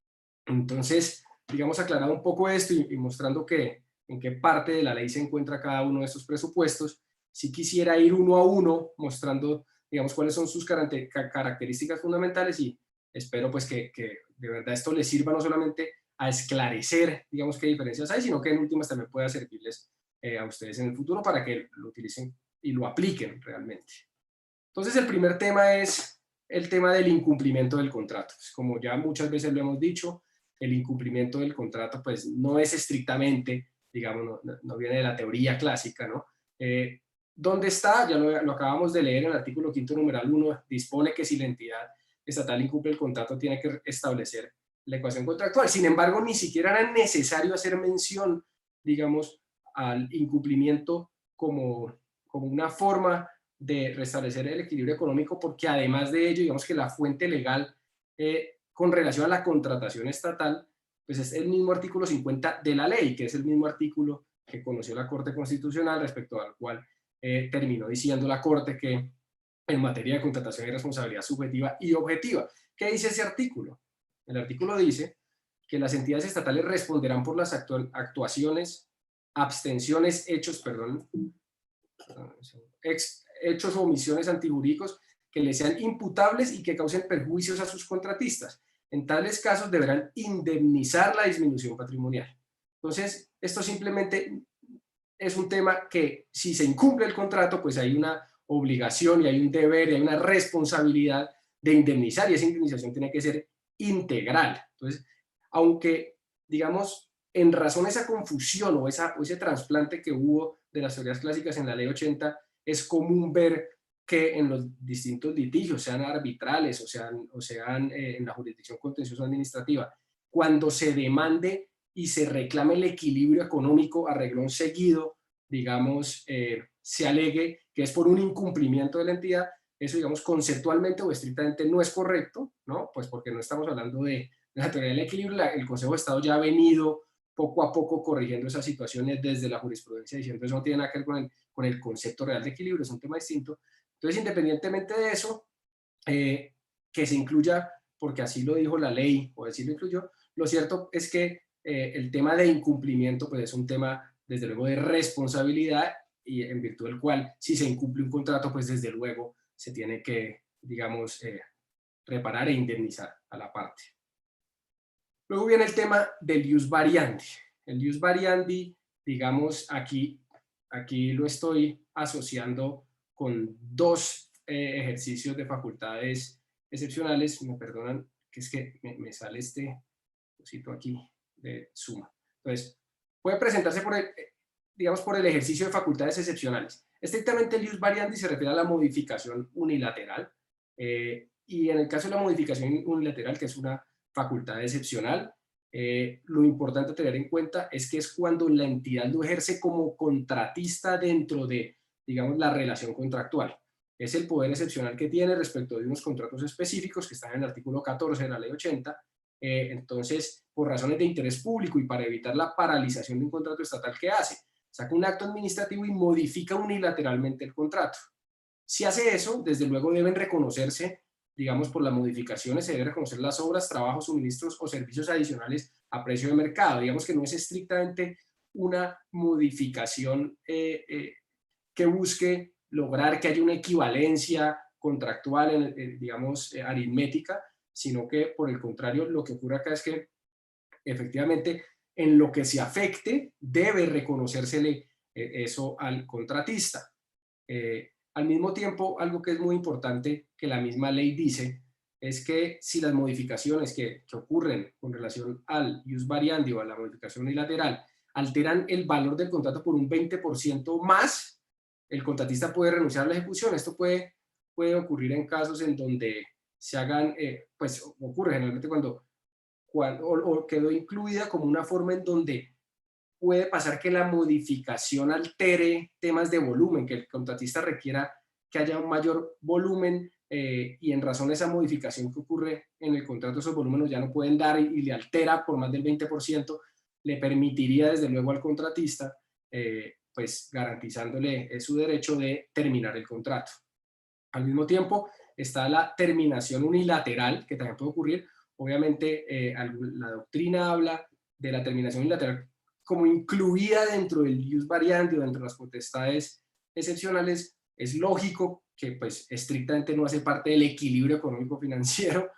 Entonces, digamos, aclarado un poco esto y mostrando en qué parte de la ley se encuentra cada uno de estos presupuestos, sí quisiera ir uno a uno mostrando, digamos, cuáles son sus características fundamentales, y espero pues que de verdad esto les sirva no solamente a esclarecer, digamos, qué diferencias hay, sino que en últimas también pueda servirles a ustedes en el futuro para que lo utilicen y lo apliquen realmente. Entonces, el primer tema es el tema del incumplimiento del contrato. Pues, como ya muchas veces lo hemos dicho, el incumplimiento del contrato pues no es estrictamente, digamos, no viene de la teoría clásica, ¿no? ¿Dónde está? Ya lo acabamos de leer en el artículo 5º numeral 1, dispone que si la entidad estatal incumple el contrato tiene que establecer la ecuación contractual. Sin embargo, ni siquiera era necesario hacer mención, digamos, al incumplimiento como una forma de restablecer el equilibrio económico, porque además de ello, digamos que la fuente legal con relación a la contratación estatal, pues es el mismo artículo 50 de la ley, que es el mismo artículo que conoció la Corte Constitucional, respecto al cual terminó diciendo la Corte que en materia de contratación hay responsabilidad subjetiva y objetiva. ¿Qué dice ese artículo? El artículo dice que las entidades estatales responderán por las actuaciones, abstenciones, hechos o omisiones antijurídicos que les sean imputables y que causen perjuicios a sus contratistas. En tales casos deberán indemnizar la disminución patrimonial. Entonces, esto simplemente es un tema que, si se incumple el contrato, pues hay una obligación y hay un deber y hay una responsabilidad de indemnizar, y esa indemnización tiene que ser integral. Entonces, aunque, digamos, en razón a esa confusión o ese trasplante que hubo de las teorías clásicas en la Ley 80, es común ver que en los distintos litigios, sean arbitrales o sean en la jurisdicción contenciosa administrativa, cuando se demande y se reclame el equilibrio económico a reglón seguido, digamos, se alegue que es por un incumplimiento de la entidad. Eso, digamos, conceptualmente o estrictamente no es correcto, ¿no? Pues porque no estamos hablando de la teoría del equilibrio. El Consejo de Estado ya ha venido poco a poco corrigiendo esas situaciones desde la jurisprudencia, diciendo que eso no tiene nada que ver con el concepto real de equilibrio, es un tema distinto. Entonces, independientemente de eso, que se incluya, porque así lo dijo la ley, o así lo incluyó, lo cierto es que el tema de incumplimiento pues es un tema, desde luego, de responsabilidad, y en virtud del cual, si se incumple un contrato, pues desde luego se tiene que, digamos, reparar e indemnizar a la parte. Luego viene el tema del ius variandi. El ius variandi, digamos, aquí lo estoy asociando con dos ejercicios de facultades excepcionales. Me perdonan, que es que me sale este cosito aquí de suma. Entonces, puede presentarse digamos, por el ejercicio de facultades excepcionales. Estrictamente, el ius variandi se refiere a la modificación unilateral, y en el caso de la modificación unilateral, que es una facultad excepcional, lo importante a tener en cuenta es que es cuando la entidad lo ejerce como contratista dentro de, digamos, la relación contractual. Es el poder excepcional que tiene respecto de unos contratos específicos que están en el artículo 14 de la Ley 80. Entonces, por razones de interés público y para evitar la paralización de un contrato estatal, ¿qué hace? Saca un acto administrativo y modifica unilateralmente el contrato. Si hace eso, desde luego deben reconocerse, digamos, por las modificaciones, se deben reconocer las obras, trabajos, suministros o servicios adicionales a precio de mercado. Digamos que no es estrictamente una modificación que busque lograr que haya una equivalencia contractual, digamos, aritmética, sino que, por el contrario, lo que ocurre acá es que efectivamente en lo que se afecte debe reconocérsele eso al contratista. Al mismo tiempo, algo que es muy importante que la misma ley dice es que si las modificaciones que ocurren con relación al ius variandi o a la modificación unilateral alteran el valor del contrato por un 20% más, el contratista puede renunciar a la ejecución. Esto puede ocurrir en casos en donde se hagan, pues ocurre generalmente cuando o quedó incluida como una forma en donde puede pasar que la modificación altere temas de volumen, que el contratista requiera que haya un mayor volumen y en razón de esa modificación que ocurre en el contrato, esos volúmenes ya no pueden dar y le altera por más del 20%, le permitiría desde luego al contratista, pues garantizándole su derecho de terminar el contrato. Al mismo tiempo está la terminación unilateral, que también puede ocurrir. Obviamente la doctrina habla de la terminación unilateral como incluida dentro del ius variandi o dentro de las potestades excepcionales. Es lógico que pues estrictamente no hace parte del equilibrio económico financiero,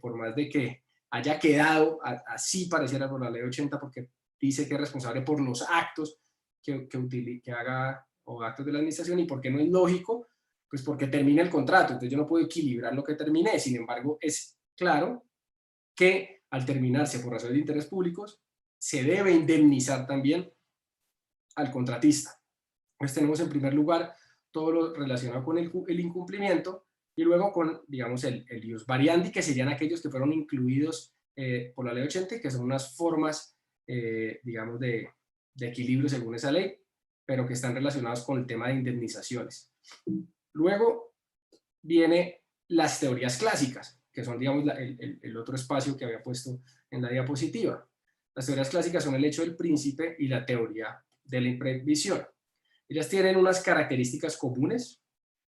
por más de que haya quedado así pareciera por la ley 80, porque dice que es responsable por los actos que haga o actos de la administración. ¿Y por qué no es lógico? Pues porque termina el contrato, entonces yo no puedo equilibrar lo que terminé. Sin embargo, es claro que al terminarse por razones de interés públicos, se debe indemnizar también al contratista. Pues tenemos en primer lugar todo lo relacionado con el incumplimiento y luego con, digamos, el ius variandi, que serían aquellos que fueron incluidos por la ley 80, que son unas formas, digamos, de equilibrio según esa ley, pero que están relacionados con el tema de indemnizaciones. Luego viene las teorías clásicas, que son, digamos, el otro espacio que había puesto en la diapositiva. Las teorías clásicas son el hecho del príncipe y la teoría de la imprevisión. Ellas tienen unas características comunes.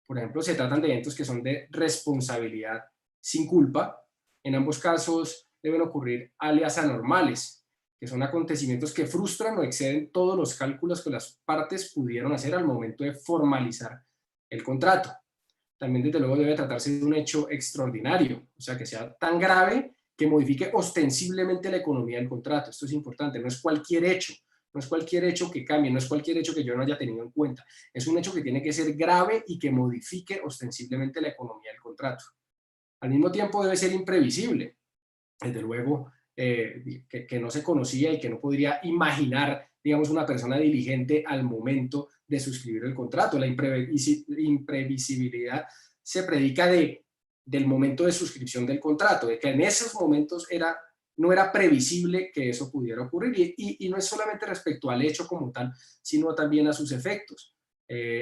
Por ejemplo, se tratan de eventos que son de responsabilidad sin culpa. En ambos casos deben ocurrir alias anormales, que son acontecimientos que frustran o exceden todos los cálculos que las partes pudieron hacer al momento de formalizar el contrato. También, desde luego, debe tratarse de un hecho extraordinario, o sea, que sea tan grave que modifique ostensiblemente la economía del contrato. Esto es importante, no es cualquier hecho. No es cualquier hecho que cambie, no es cualquier hecho que yo no haya tenido en cuenta. Es un hecho que tiene que ser grave y que modifique ostensiblemente la economía del contrato. Al mismo tiempo debe ser imprevisible. Desde luego, que no se conocía y que no podría imaginar, digamos, una persona diligente al momento de suscribir el contrato. La imprevisibilidad se predica del momento de suscripción del contrato, de que en esos momentos no era previsible que eso pudiera ocurrir, y no es solamente respecto al hecho como tal, sino también a sus efectos.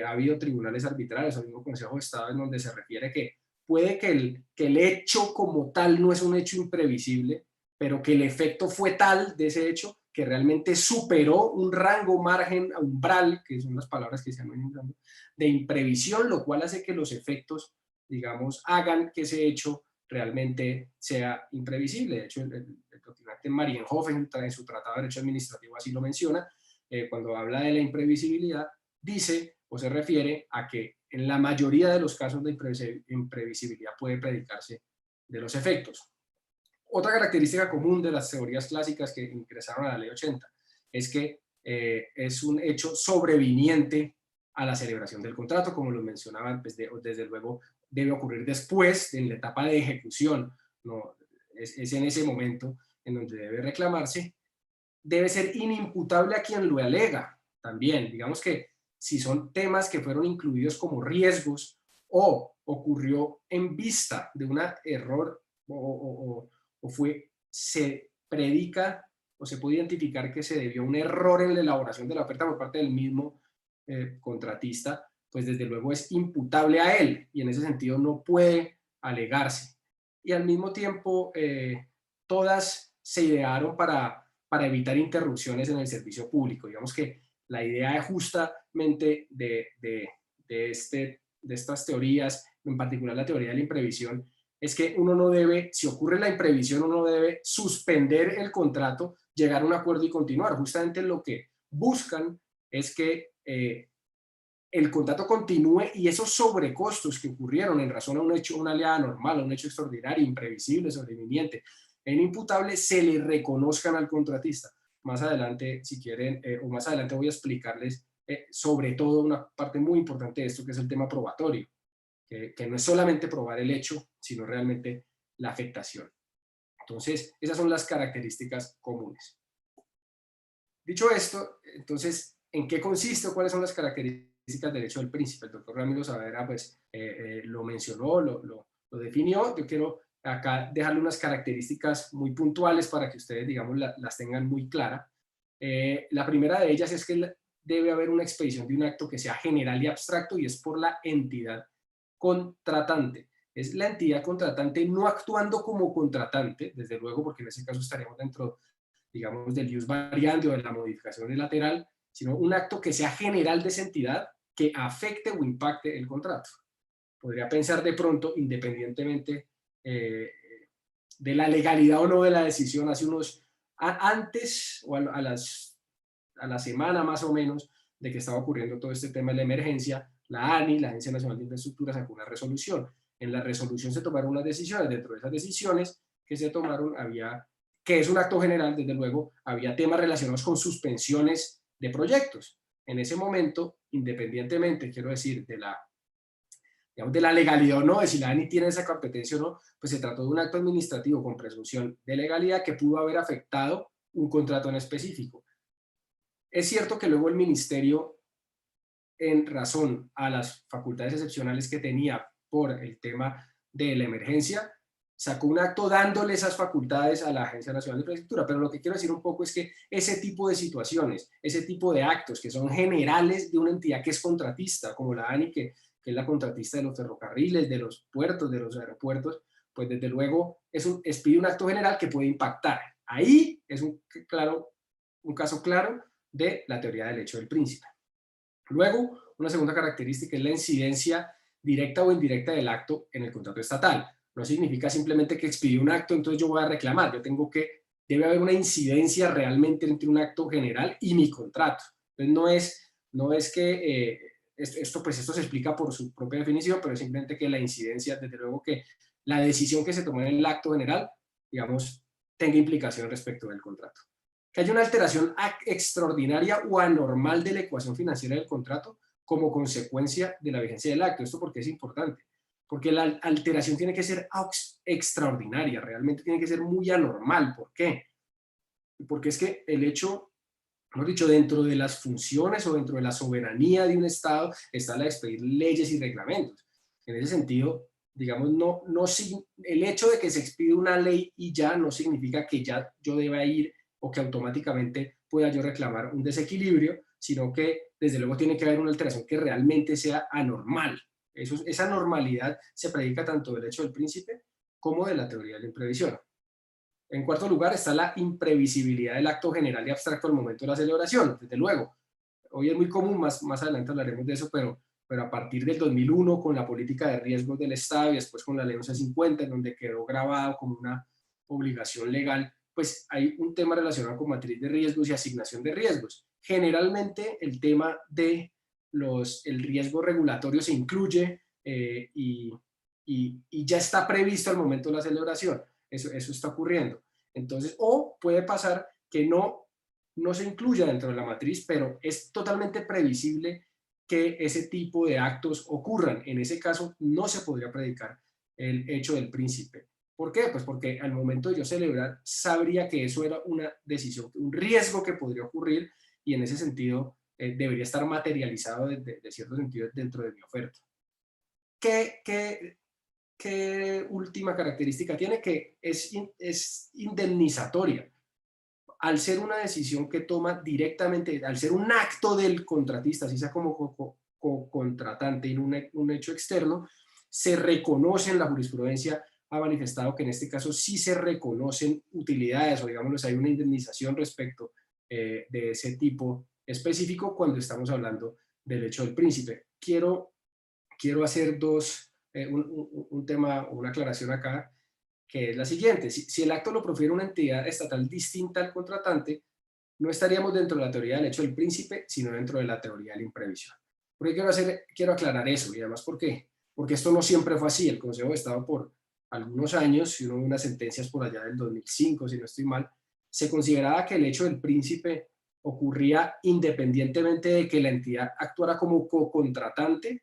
Ha habido tribunales arbitrales, el mismo Consejo de Estado, en donde se refiere que puede que el hecho como tal no es un hecho imprevisible, pero que el efecto fue tal de ese hecho que realmente superó un rango, margen, umbral, que son las palabras que se han venido usando, de imprevisión, lo cual hace que los efectos, digamos, hagan que ese hecho realmente sea imprevisible. De hecho, el doctrinario Marienhofen, en su Tratado de Derecho Administrativo, así lo menciona, cuando habla de la imprevisibilidad, dice o se refiere a que en la mayoría de los casos de imprevisibilidad puede predicarse de los efectos. Otra característica común de las teorías clásicas que ingresaron a la ley 80 es que es un hecho sobreviniente a la celebración del contrato, como lo mencionaba, pues desde luego debe ocurrir después, en la etapa de ejecución, no, es en ese momento en donde debe reclamarse. Debe ser inimputable a quien lo alega también. Digamos que si son temas que fueron incluidos como riesgos o ocurrió en vista de un error se predica o se puede identificar que se debió a un error en la elaboración de la oferta por parte del mismo contratista, pues desde luego es imputable a él y en ese sentido no puede alegarse. Y al mismo tiempo, todas se idearon para evitar interrupciones en el servicio público. Digamos que la idea justamente de estas teorías, en particular la teoría de la imprevisión, es que uno no debe, si ocurre la imprevisión, uno debe suspender el contrato, llegar a un acuerdo y continuar. Justamente lo que buscan es que el contrato continúe y esos sobrecostos que ocurrieron en razón a un hecho, una aliada normal, un hecho extraordinario, imprevisible, sobreviniente e inimputable, se le reconozcan al contratista. Más adelante, si quieren, o más adelante voy a explicarles sobre todo una parte muy importante de esto, que es el tema probatorio, que no es solamente probar el hecho, sino realmente la afectación. Entonces, esas son las características comunes. Dicho esto, entonces, ¿en qué consiste o cuáles son las características del derecho del príncipe? El doctor Ramiro Saavedra pues, lo mencionó, lo definió. Yo quiero acá dejarle unas características muy puntuales para que ustedes, digamos, las tengan muy claras. La primera de ellas es que debe haber una expedición de un acto que sea general y abstracto, y es por la entidad contratante. Es la entidad contratante no actuando como contratante, desde luego, porque en ese caso estaríamos dentro, digamos, del ius variandi o de la modificación unilateral, sino un acto que sea general de esa entidad que afecte o impacte el contrato. Podría pensar de pronto, independientemente de la legalidad o no de la decisión, hace unos, antes o a la semana más o menos de que estaba ocurriendo todo este tema de la emergencia, la ANI, la Agencia Nacional de Infraestructura, sacó una resolución. En la resolución se tomaron unas decisiones. Dentro de esas decisiones que se tomaron había, que es un acto general, desde luego, había temas relacionados con suspensiones de proyectos. En ese momento, independientemente, quiero decir, de la, digamos, de la legalidad o no, de si la ANI tiene esa competencia o no, pues se trató de un acto administrativo con presunción de legalidad que pudo haber afectado un contrato en específico. Es cierto que luego el ministerio, en razón a las facultades excepcionales que tenía por el tema de la emergencia, sacó un acto dándole esas facultades a la Agencia Nacional de Infraestructura, pero lo que quiero decir un poco es que ese tipo de situaciones, ese tipo de actos que son generales de una entidad que es contratista, como la ANI, que es la contratista de los ferrocarriles, de los puertos, de los aeropuertos, pues desde luego pide un acto general que puede impactar. Ahí es un caso claro de la teoría del hecho del príncipe. Luego, una segunda característica es la incidencia directa o indirecta del acto en el contrato estatal. No significa simplemente que expidí un acto, entonces yo voy a reclamar. Debe haber una incidencia realmente entre un acto general y mi contrato. Entonces no es que esto se explica por su propia definición, pero es simplemente que la incidencia, desde luego que la decisión que se tomó en el acto general, digamos, tenga implicación respecto del contrato. Que haya una alteración extraordinaria o anormal de la ecuación financiera del contrato como consecuencia de la vigencia del acto. ¿Esto por qué es importante? Porque la alteración tiene que ser extraordinaria, realmente tiene que ser muy anormal. ¿Por qué? Porque es que el hecho, hemos dicho, dentro de las funciones o dentro de la soberanía de un Estado está la de expedir leyes y reglamentos. En ese sentido, digamos, el hecho de que se expide una ley y ya no significa que ya yo deba ir o que automáticamente pueda yo reclamar un desequilibrio, sino que desde luego tiene que haber una alteración que realmente sea anormal. Esa normalidad se predica tanto del hecho del príncipe como de la teoría de la imprevisión. En cuarto lugar está la imprevisibilidad del acto general y abstracto al momento de la celebración. Desde luego, hoy es muy común, más adelante hablaremos de eso, pero a partir del 2001, con la política de riesgos del Estado y después con la ley 1150, en donde quedó grabado como una obligación legal, pues hay un tema relacionado con matriz de riesgos y asignación de riesgos. Generalmente el tema de el riesgo regulatorio se incluye y ya está previsto al momento de la celebración. Eso está ocurriendo. Entonces, o puede pasar que no se incluya dentro de la matriz, pero es totalmente previsible que ese tipo de actos ocurran. En ese caso, no se podría predicar el hecho del príncipe. ¿Por qué? Pues porque al momento de yo celebrar, sabría que eso era una decisión, un riesgo que podría ocurrir, y en ese sentido debería estar materializado de cierto sentido dentro de mi oferta. ¿Qué última característica tiene? Que es indemnizatoria. Al ser una decisión que toma directamente, al ser un acto del contratista, así sea como contratante en un hecho externo, se reconoce en la jurisprudencia, ha manifestado que en este caso sí se reconocen utilidades, o digamos, hay una indemnización respecto de ese tipo específico cuando estamos hablando del hecho del príncipe. Quiero hacer un tema, una aclaración acá, que es la siguiente. Si el acto lo profiere una entidad estatal distinta al contratante, no estaríamos dentro de la teoría del hecho del príncipe, sino dentro de la teoría de la imprevisión. ¿Por qué quiero aclarar eso? Y además, ¿por qué? Porque esto no siempre fue así. El Consejo de Estado por algunos años, si uno ve unas sentencias por allá del 2005, si no estoy mal, se consideraba que el hecho del príncipe ocurría independientemente de que la entidad actuara como co-contratante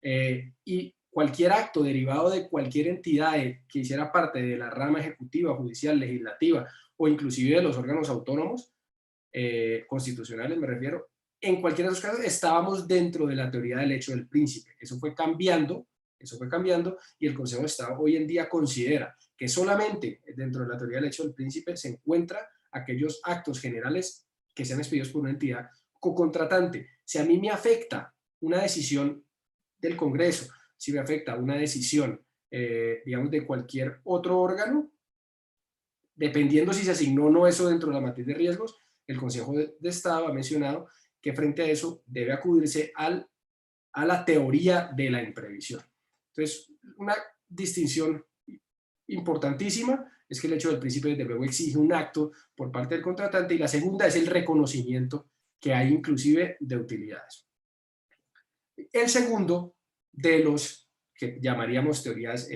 y cualquier acto derivado de cualquier entidad que hiciera parte de la rama ejecutiva, judicial, legislativa o inclusive de los órganos autónomos, constitucionales me refiero, en cualquiera de esos casos estábamos dentro de la teoría del hecho del príncipe. Eso fue cambiando y el Consejo de Estado hoy en día considera que solamente dentro de la teoría del hecho del príncipe se encuentra aquellos actos generales que sean expedidos por una entidad cocontratante. Si a mí me afecta una decisión del Congreso, si me afecta una decisión, digamos, de cualquier otro órgano, dependiendo si se asignó o no eso dentro de la matriz de riesgos, el Consejo de Estado ha mencionado que frente a eso debe acudirse a la teoría de la imprevisión. Entonces, una distinción importantísima es que el hecho del príncipe desde luego exige un acto por parte del contratante, y la segunda es el reconocimiento que hay inclusive de utilidades. El segundo de los que llamaríamos teorías,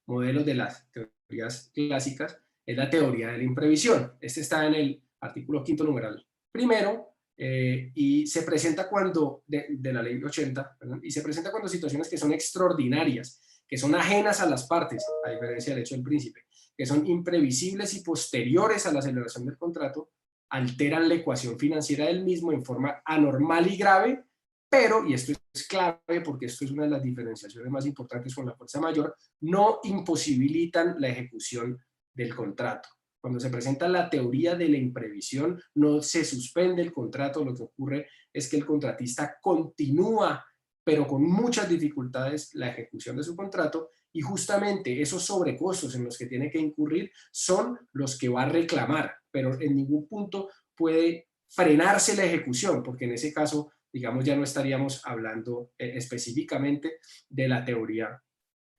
modelos de las teorías clásicas, es la teoría de la imprevisión. Este está en el artículo 5º numeral primero, y se presenta cuando, de la ley 80, ¿verdad? Y se presenta cuando situaciones que son extraordinarias, que son ajenas a las partes, a diferencia del hecho del príncipe, que son imprevisibles y posteriores a la celebración del contrato, alteran la ecuación financiera del mismo en forma anormal y grave, pero, y esto es clave porque esto es una de las diferenciaciones más importantes con la fuerza mayor, no imposibilitan la ejecución del contrato. Cuando se presenta la teoría de la imprevisión, no se suspende el contrato, lo que ocurre es que el contratista continúa, pero con muchas dificultades, la ejecución de su contrato, y justamente esos sobrecostos en los que tiene que incurrir son los que va a reclamar, pero en ningún punto puede frenarse la ejecución, porque en ese caso, digamos, ya no estaríamos hablando específicamente de la teoría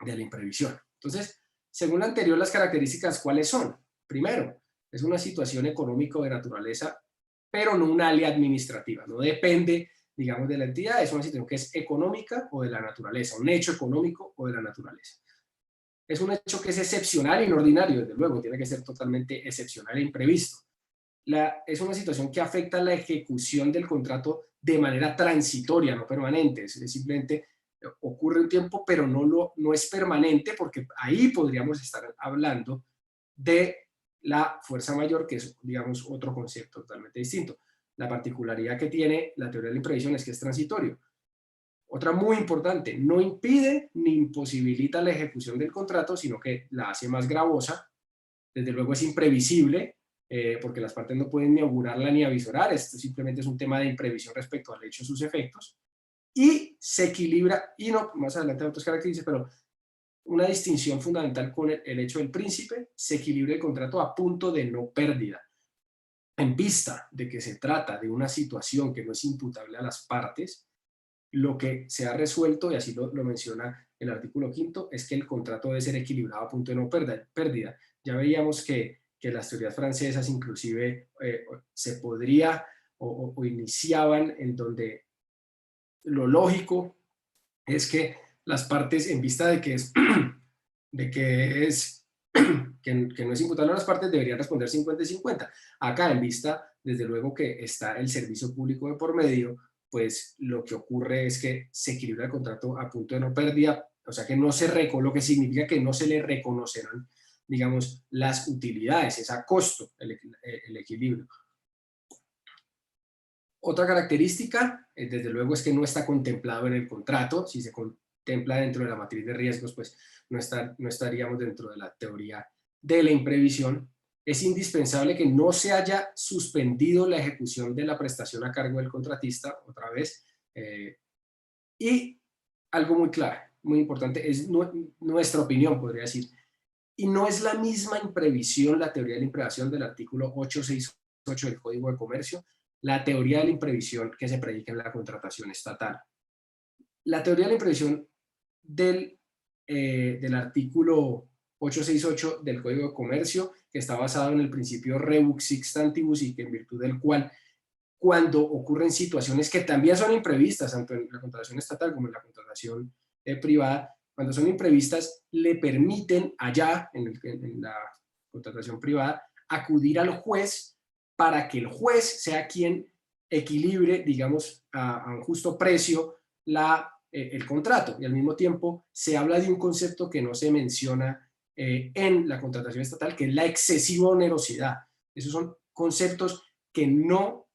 de la imprevisión. Entonces, según la anterior, las características, ¿cuáles son? Primero, es una situación económica de naturaleza, pero no una área administrativa, no depende, digamos, de la entidad, es una situación que es económica o de la naturaleza, un hecho económico o de la naturaleza. Es un hecho que es excepcional y no ordinario, desde luego, tiene que ser totalmente excepcional e imprevisto. Es una situación que afecta la ejecución del contrato de manera transitoria, no permanente, es simplemente ocurre un tiempo, pero no es permanente, porque ahí podríamos estar hablando de la fuerza mayor, que es, digamos, otro concepto totalmente distinto. La particularidad que tiene la teoría de la imprevisión es que es transitorio. Otra muy importante, no impide ni imposibilita la ejecución del contrato, sino que la hace más gravosa. Desde luego es imprevisible, porque las partes no pueden ni augurarla ni avisorar, esto simplemente es un tema de imprevisión respecto al hecho y sus efectos, y se equilibra, y no, más adelante hay otras características, pero una distinción fundamental con el hecho del príncipe, se equilibra el contrato a punto de no pérdida. En vista de que se trata de una situación que no es imputable a las partes, lo que se ha resuelto, y así lo menciona el artículo 5º, es que el contrato debe ser equilibrado a punto de no pérdida. Ya veíamos que las teorías francesas inclusive se podría o iniciaban en donde lo lógico es que las partes, en vista de que no es imputable a las partes, deberían responder 50 y 50. Acá, en vista, desde luego que está el servicio público de por medio, pues lo que ocurre es que se equilibra el contrato a punto de no pérdida, o sea que no se lo que significa que no se le reconocerán, digamos, las utilidades, es a costo el equilibrio. Otra característica, desde luego, es que no está contemplado en el contrato. Si se contempla dentro de la matriz de riesgos, pues no estaríamos dentro de la teoría de la imprevisión. Es indispensable que no se haya suspendido la ejecución de la prestación a cargo del contratista, otra vez. Y algo muy claro, muy importante, es nuestra opinión, podría decir. Y no es la misma imprevisión la teoría de la imprevisión del artículo 868 del Código de Comercio, la teoría de la imprevisión que se predica en la contratación estatal. La teoría de la imprevisión del artículo 868 del Código de Comercio, que está basado en el principio rebus sic stantibus, y que en virtud del cual, cuando ocurren situaciones que también son imprevistas, tanto en la contratación estatal como en la contratación privada, cuando son imprevistas, le permiten allá, en la contratación privada, acudir al juez para que el juez sea quien equilibre, digamos, a un justo precio el contrato. Y al mismo tiempo se habla de un concepto que no se menciona en la contratación estatal, que es la excesiva onerosidad. Esos son conceptos que no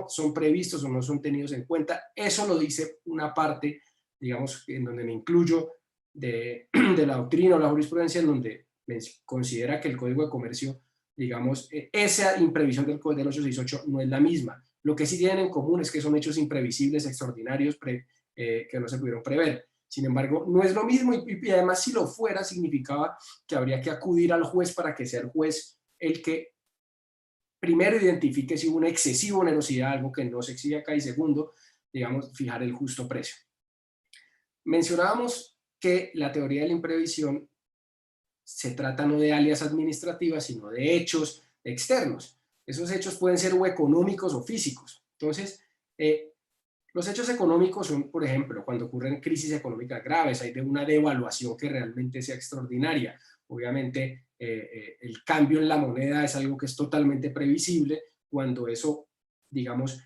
son previstos o no son tenidos en cuenta. Eso lo dice una parte, digamos, en donde me incluyo de la doctrina o la jurisprudencia, en donde considera que el Código de Comercio, digamos, esa imprevisión del 868 no es la misma. Lo que sí tienen en común es que son hechos imprevisibles, extraordinarios, que no se pudieron prever. Sin embargo, no es lo mismo y además si lo fuera significaba que habría que acudir al juez para que sea el juez el que primero identifique si hubo una excesiva onerosidad, algo que no se exige acá, y segundo, digamos, fijar el justo precio. Mencionábamos que la teoría de la imprevisión se trata no de alias administrativas, sino de hechos externos. Esos hechos pueden ser o económicos o físicos. Entonces, los hechos económicos son, por ejemplo, cuando ocurren crisis económicas graves, hay de una devaluación que realmente sea extraordinaria. Obviamente, el cambio en la moneda es algo que es totalmente previsible. Cuando eso, digamos,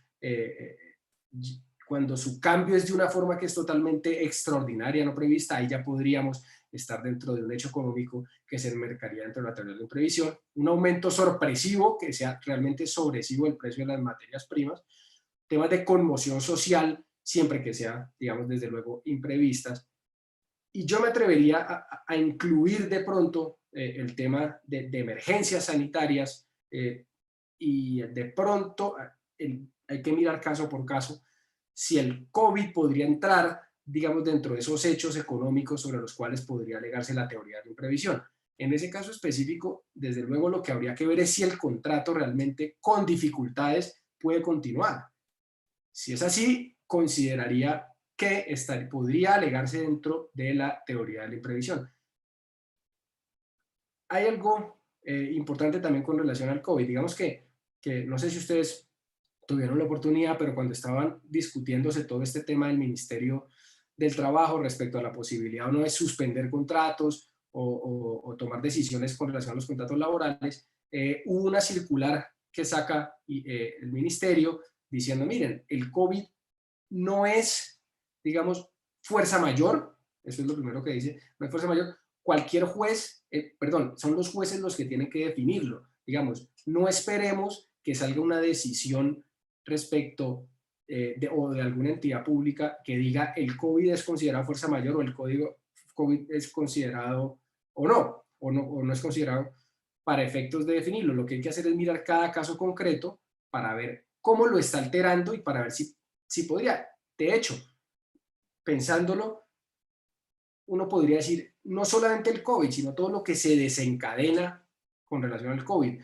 cuando su cambio es de una forma que es totalmente extraordinaria, no prevista, ahí ya podríamos estar dentro de un hecho económico que se enmarcaría dentro de la teoría de la imprevisión. Un aumento sorpresivo, que sea realmente sobresivo el precio de las materias primas. Temas de conmoción social, siempre que sea, digamos, desde luego, imprevistas. Y yo me atrevería a incluir de pronto el tema de emergencias sanitarias y de pronto hay que mirar caso por caso si el COVID podría entrar, digamos, dentro de esos hechos económicos sobre los cuales podría alegarse la teoría de la imprevisión. En ese caso específico, desde luego lo que habría que ver es si el contrato realmente con dificultades puede continuar. Si es así, consideraría que podría alegarse dentro de la teoría de la imprevisión. Hay algo importante también con relación al COVID. Digamos que no sé si ustedes tuvieron la oportunidad, pero cuando estaban discutiéndose todo este tema del Ministerio del Trabajo respecto a la posibilidad o no de suspender contratos o tomar decisiones con relación a los contratos laborales, hubo una circular que saca el Ministerio diciendo, miren, el COVID no es, digamos, fuerza mayor, eso es lo primero que dice, no es fuerza mayor, cualquier juez, son los jueces los que tienen que definirlo, digamos, no esperemos que salga una decisión respecto o de alguna entidad pública que diga el COVID es considerado fuerza mayor o el código COVID es considerado o no es considerado para efectos de definirlo. Lo que hay que hacer es mirar cada caso concreto para ver cómo lo está alterando y para ver si podría. De hecho, pensándolo, uno podría decir no solamente el COVID, sino todo lo que se desencadena con relación al COVID.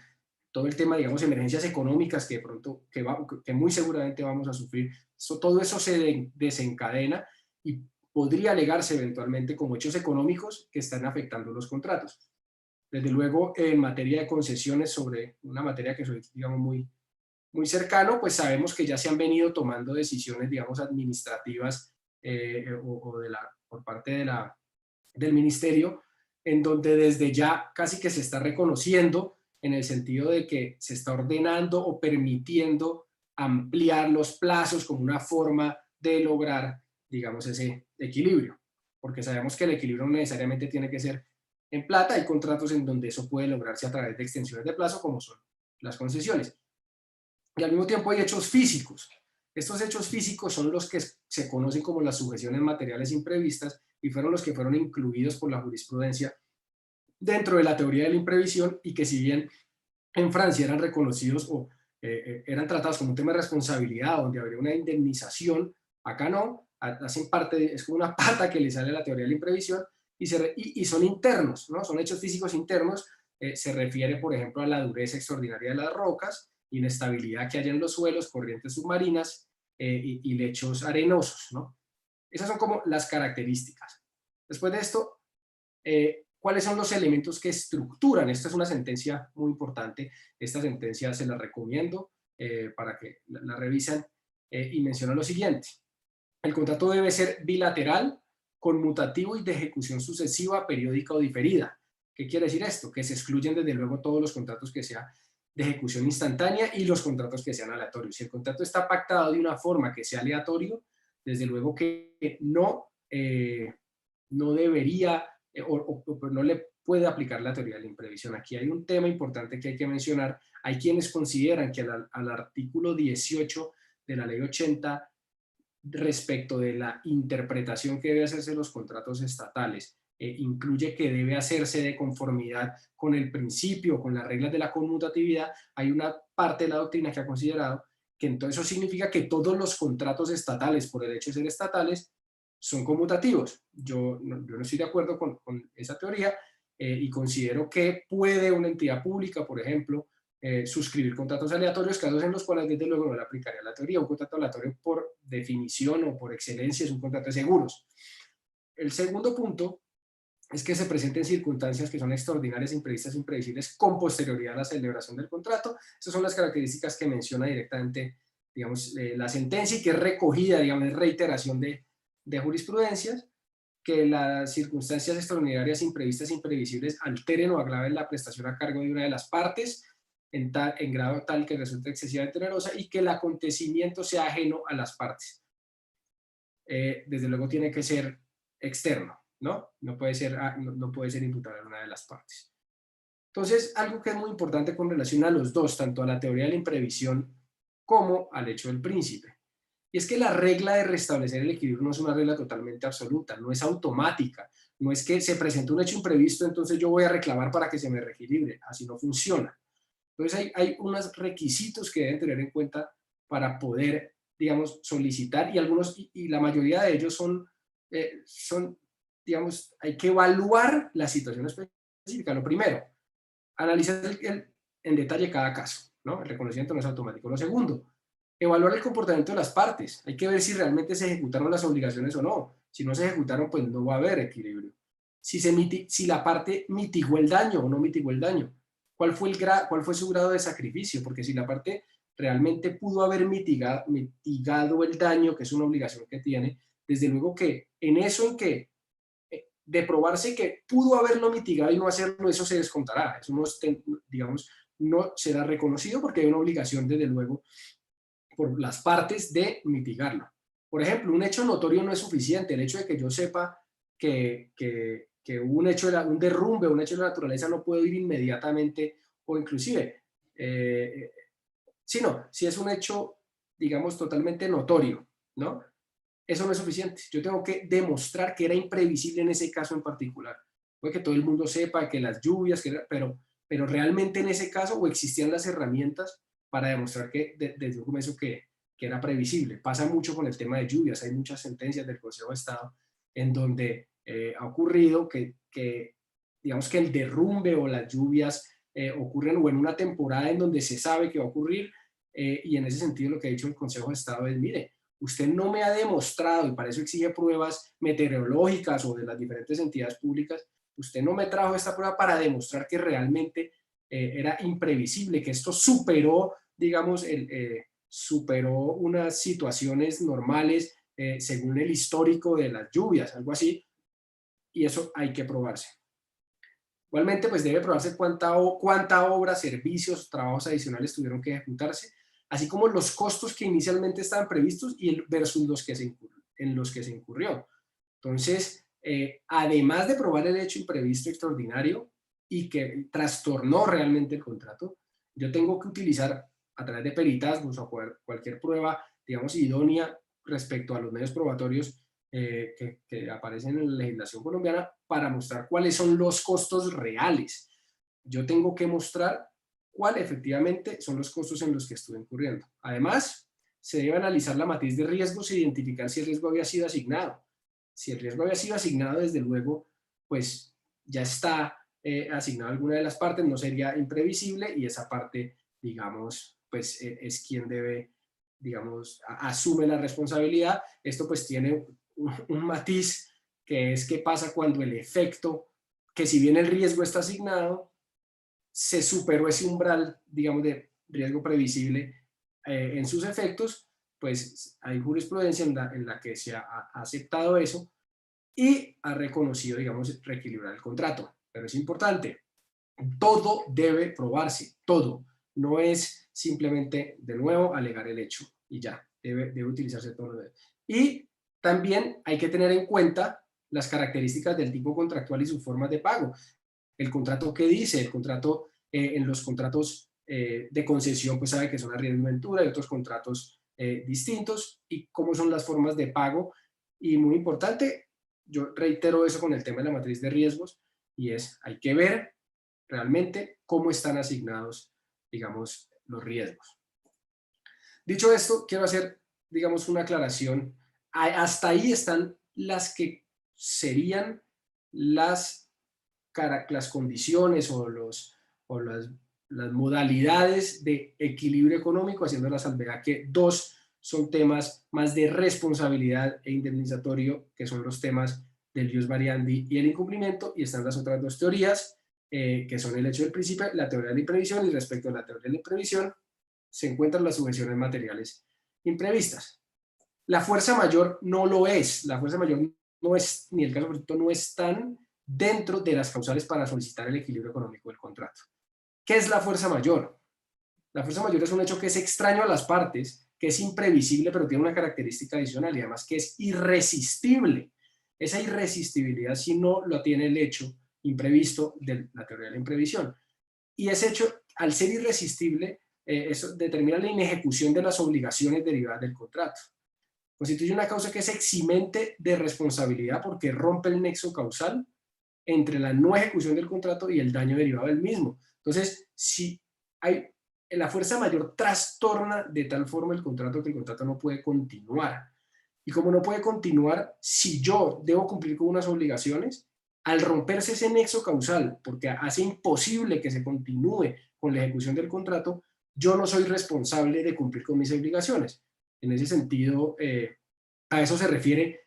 Todo el tema, digamos, emergencias económicas que de pronto, que muy seguramente vamos a sufrir, todo eso se desencadena y podría alegarse eventualmente como hechos económicos que están afectando los contratos. Desde luego, en materia de concesiones, sobre una materia que soy, digamos, muy cercano, pues sabemos que ya se han venido tomando decisiones, digamos, administrativas por parte del ministerio, en donde desde ya casi que se está reconociendo en el sentido de que se está ordenando o permitiendo ampliar los plazos como una forma de lograr, digamos, ese equilibrio. Porque sabemos que el equilibrio no necesariamente tiene que ser en plata, hay contratos en donde eso puede lograrse a través de extensiones de plazo, como son las concesiones. Y al mismo tiempo hay hechos físicos. Estos hechos físicos son los que se conocen como las sujeciones materiales imprevistas y fueron los que fueron incluidos por la jurisprudencia dentro de la teoría de la imprevisión y que si bien en Francia eran reconocidos o eran tratados como un tema de responsabilidad donde habría una indemnización, acá no, hacen parte, es como una pata que le sale a la teoría de la imprevisión y son internos, ¿no? Son hechos físicos internos, se refiere por ejemplo a la dureza extraordinaria de las rocas, inestabilidad que hay en los suelos, corrientes submarinas y lechos arenosos, ¿no? Esas son como las características. Después de esto, ¿cuáles son los elementos que estructuran? Esta es una sentencia muy importante. Esta sentencia se la recomiendo para que la revisen y menciona lo siguiente. El contrato debe ser bilateral, conmutativo y de ejecución sucesiva, periódica o diferida. ¿Qué quiere decir esto? Que se excluyen desde luego todos los contratos que sean de ejecución instantánea y los contratos que sean aleatorios. Si el contrato está pactado de una forma que sea aleatorio, desde luego que no debería o no le puede aplicar la teoría de la imprevisión. Aquí hay un tema importante que hay que mencionar. Hay quienes consideran que al artículo 18 de la ley 80 respecto de la interpretación que debe hacerse de los contratos estatales incluye que debe hacerse de conformidad con el principio, con las reglas de la conmutatividad, hay una parte de la doctrina que ha considerado que entonces eso significa que todos los contratos estatales, por el hecho de ser estatales, son conmutativos. Yo no estoy de acuerdo con esa teoría y considero que puede una entidad pública, por ejemplo, suscribir contratos aleatorios, casos en los cuales desde luego no le aplicaría la teoría. Un contrato aleatorio por definición o por excelencia es un contrato de seguros. El segundo punto es que se presenten circunstancias que son extraordinarias, imprevistas, imprevisibles con posterioridad a la celebración del contrato. Esas son las características que menciona directamente, digamos, la sentencia y que es recogida, digamos, es reiteración de jurisprudencias, que las circunstancias extraordinarias, imprevistas, imprevisibles alteren o agraven la prestación a cargo de una de las partes en grado tal que resulte excesivamente onerosa y que el acontecimiento sea ajeno a las partes. Desde luego tiene que ser externo, ¿no? No puede ser imputable a una de las partes. Entonces, algo que es muy importante con relación a los dos, tanto a la teoría de la imprevisión como al hecho del príncipe, y es que la regla de restablecer el equilibrio no es una regla totalmente absoluta, no es automática, no es que se presente un hecho imprevisto, entonces yo voy a reclamar para que se me reequilibre, así no funciona. Entonces hay unos requisitos que deben tener en cuenta para poder, digamos, solicitar, y algunos, y la mayoría de ellos son, digamos, hay que evaluar la situación específica. Lo primero, analizar en detalle cada caso, ¿no? El reconocimiento no es automático. Lo segundo, evaluar el comportamiento de las partes. Hay que ver si realmente se ejecutaron las obligaciones o no. Si no se ejecutaron, pues no va a haber equilibrio. Si la parte mitigó el daño o no mitigó el daño. ¿Cuál fue su grado de sacrificio? Porque si la parte realmente pudo haber mitigado el daño, que es una obligación que tiene, desde luego que en eso en que de probarse que pudo haberlo mitigado y no hacerlo, eso se descontará. Eso no, digamos, no será reconocido porque hay una obligación, desde luego, por las partes de mitigarlo. Por ejemplo, un hecho notorio no es suficiente. El hecho de que yo sepa que hubo un derrumbe, un hecho de la naturaleza, no puedo ir inmediatamente o inclusive, sino si es un hecho, digamos, totalmente notorio, ¿no? Eso no es suficiente. Yo tengo que demostrar que era imprevisible en ese caso en particular. Puede que todo el mundo sepa que las lluvias, pero realmente en ese caso o existían las herramientas para demostrar que desde un comienzo que era previsible. Pasa mucho con el tema de lluvias. Hay muchas sentencias del Consejo de Estado en donde ha ocurrido que digamos que el derrumbe o las lluvias ocurren o en una temporada en donde se sabe que va a ocurrir y en ese sentido lo que ha dicho el Consejo de Estado es, mire, usted no me ha demostrado, y para eso exige pruebas meteorológicas o de las diferentes entidades públicas, usted no me trajo esta prueba para demostrar que realmente era imprevisible, que esto superó, digamos, superó unas situaciones normales según el histórico de las lluvias, algo así, y eso hay que probarse. Igualmente, pues debe probarse cuánta obra, servicios, trabajos adicionales tuvieron que ejecutarse, así como los costos que inicialmente estaban previstos y versus en los que se incurrió. Entonces, además de probar el hecho imprevisto extraordinario y que trastornó realmente el contrato, yo tengo que utilizar a través de peritazgos o cualquier prueba, digamos, idónea respecto a los medios probatorios que aparecen en la legislación colombiana para mostrar cuáles son los costos reales. Yo tengo que mostrar cuáles efectivamente son los costos en los que estuve incurriendo. Además, se debe analizar la matriz de riesgos e identificar si el riesgo había sido asignado. Si el riesgo había sido asignado, desde luego, pues ya está asignado a alguna de las partes, no sería imprevisible y esa parte, digamos, pues es quien debe, digamos, asume la responsabilidad. Esto pues tiene un matiz que es qué pasa cuando el efecto, que si bien el riesgo está asignado, se superó ese umbral, digamos, de riesgo previsible en sus efectos, pues hay jurisprudencia en la que se ha aceptado eso y ha reconocido, digamos, reequilibrar el contrato. Pero es importante, todo debe probarse, todo. No es simplemente, de nuevo, alegar el hecho y ya, debe utilizarse todo. Y también hay que tener en cuenta las características del tipo contractual y sus formas de pago. El contrato que dice, el contrato, en los contratos de concesión, pues sabe que son arriendo y ventura y otros contratos distintos y cómo son las formas de pago. Y muy importante, yo reitero eso con el tema de la matriz de riesgos, y hay que ver realmente cómo están asignados, digamos, los riesgos. Dicho esto, quiero hacer, digamos, una aclaración. Hasta ahí están las que serían las condiciones o las modalidades de equilibrio económico, haciendo la salvedad que dos son temas más de responsabilidad e indemnizatorio, que son los temas del ius variandi y el incumplimiento, y están las otras dos teorías, que son el hecho del principio, la teoría de la imprevisión, y respecto a la teoría de la imprevisión se encuentran las subvenciones materiales imprevistas. La fuerza mayor no lo es, la fuerza mayor no es, ni el caso concreto, no están dentro de las causales para solicitar el equilibrio económico del contrato. ¿Qué es la fuerza mayor? La fuerza mayor es un hecho que es extraño a las partes, que es imprevisible, pero tiene una característica adicional, y además que es irresistible. Esa irresistibilidad si no lo tiene el hecho imprevisto de la teoría de la imprevisión. Y ese hecho, al ser irresistible, eso determina la inejecución de las obligaciones derivadas del contrato. Constituye una causa que es eximente de responsabilidad porque rompe el nexo causal entre la no ejecución del contrato y el daño derivado del mismo. Entonces, si la fuerza mayor trastorna de tal forma el contrato que el contrato no puede continuar. Y como no puede continuar, si yo debo cumplir con unas obligaciones, al romperse ese nexo causal, porque hace imposible que se continúe con la ejecución del contrato, yo no soy responsable de cumplir con mis obligaciones. En ese sentido, a eso se refiere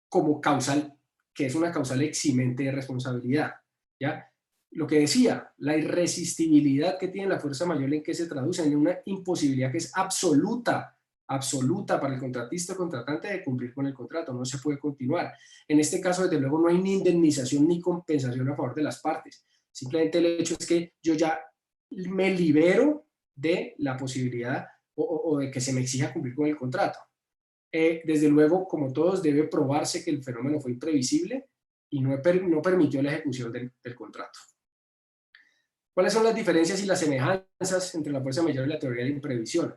como causal, que es una causal eximente de responsabilidad, ¿ya? Lo que decía, la irresistibilidad que tiene la fuerza mayor, ¿en qué se traduce? En una imposibilidad que es absoluta para el contratista o contratante de cumplir con el contrato, no se puede continuar. En este caso, desde luego, no hay ni indemnización ni compensación a favor de las partes. Simplemente el hecho es que yo ya me libero de la posibilidad o de que se me exija cumplir con el contrato. Desde luego, como todos, debe probarse que el fenómeno fue imprevisible y no permitió la ejecución del contrato. ¿Cuáles son las diferencias y las semejanzas entre la fuerza mayor y la teoría de la imprevisión?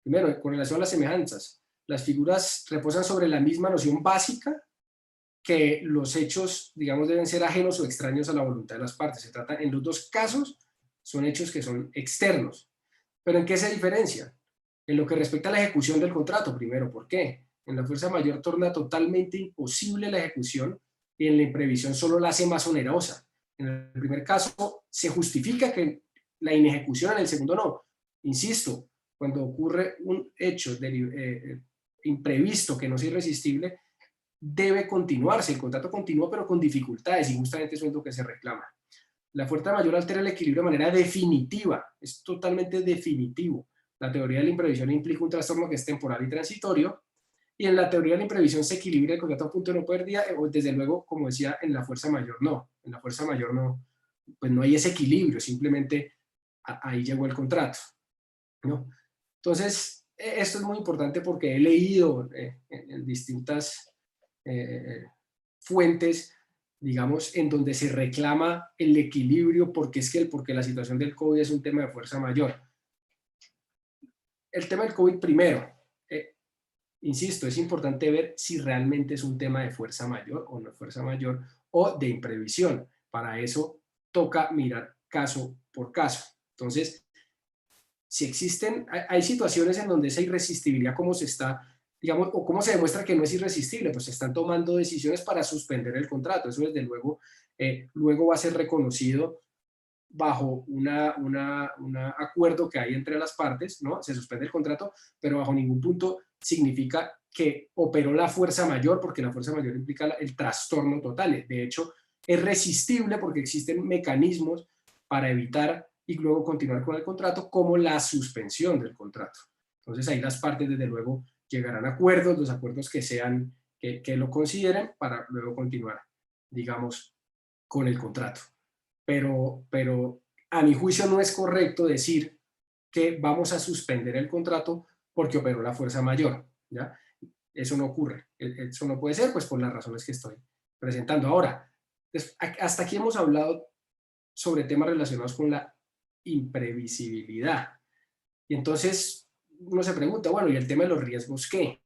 Primero, con relación a las semejanzas, las figuras reposan sobre la misma noción básica que los hechos, digamos, deben ser ajenos o extraños a la voluntad de las partes. Se trata, en los dos casos, son hechos que son externos. ¿Pero en qué se diferencian? En lo que respecta a la ejecución del contrato, primero, ¿por qué? En la fuerza mayor torna totalmente imposible la ejecución y en la imprevisión solo la hace más onerosa. En el primer caso se justifica que la inejecución, en el segundo no. Insisto, cuando ocurre un hecho imprevisto que no es irresistible, debe continuarse. El contrato continúa, pero con dificultades, y justamente eso es lo que se reclama. La fuerza mayor altera el equilibrio de manera definitiva, es totalmente definitivo. La teoría de la imprevisión implica un trastorno que es temporal y transitorio, y en la teoría de la imprevisión se equilibra el contrato a punto de no pérdida, desde luego, como decía, en la fuerza mayor no. En la fuerza mayor no, pues no hay ese equilibrio, simplemente ahí llegó el contrato, ¿no? Entonces, esto es muy importante porque he leído en distintas fuentes, digamos, en donde se reclama el equilibrio porque la situación del COVID es un tema de fuerza mayor. El tema del COVID primero, insisto, es importante ver si realmente es un tema de fuerza mayor o no fuerza mayor o de imprevisión. Para eso toca mirar caso por caso. Entonces, si existen, hay situaciones en donde esa irresistibilidad, como se está, digamos, o cómo se demuestra que no es irresistible, pues se están tomando decisiones para suspender el contrato. Eso desde luego, luego va a ser reconocido bajo un acuerdo que hay entre las partes, ¿no? Se suspende el contrato, pero bajo ningún punto significa que operó la fuerza mayor, porque la fuerza mayor implica el trastorno total. De hecho, es resistible porque existen mecanismos para evitar y luego continuar con el contrato, como la suspensión del contrato. Entonces ahí las partes desde luego llegarán a acuerdos, los acuerdos que sean, que lo consideren para luego continuar, digamos, con el contrato. Pero a mi juicio no es correcto decir que vamos a suspender el contrato porque operó la fuerza mayor, ¿ya? Eso no ocurre, eso no puede ser, pues por las razones que estoy presentando. Ahora, hasta aquí hemos hablado sobre temas relacionados con la imprevisibilidad. Y entonces uno se pregunta, bueno, ¿y el tema de los riesgos qué?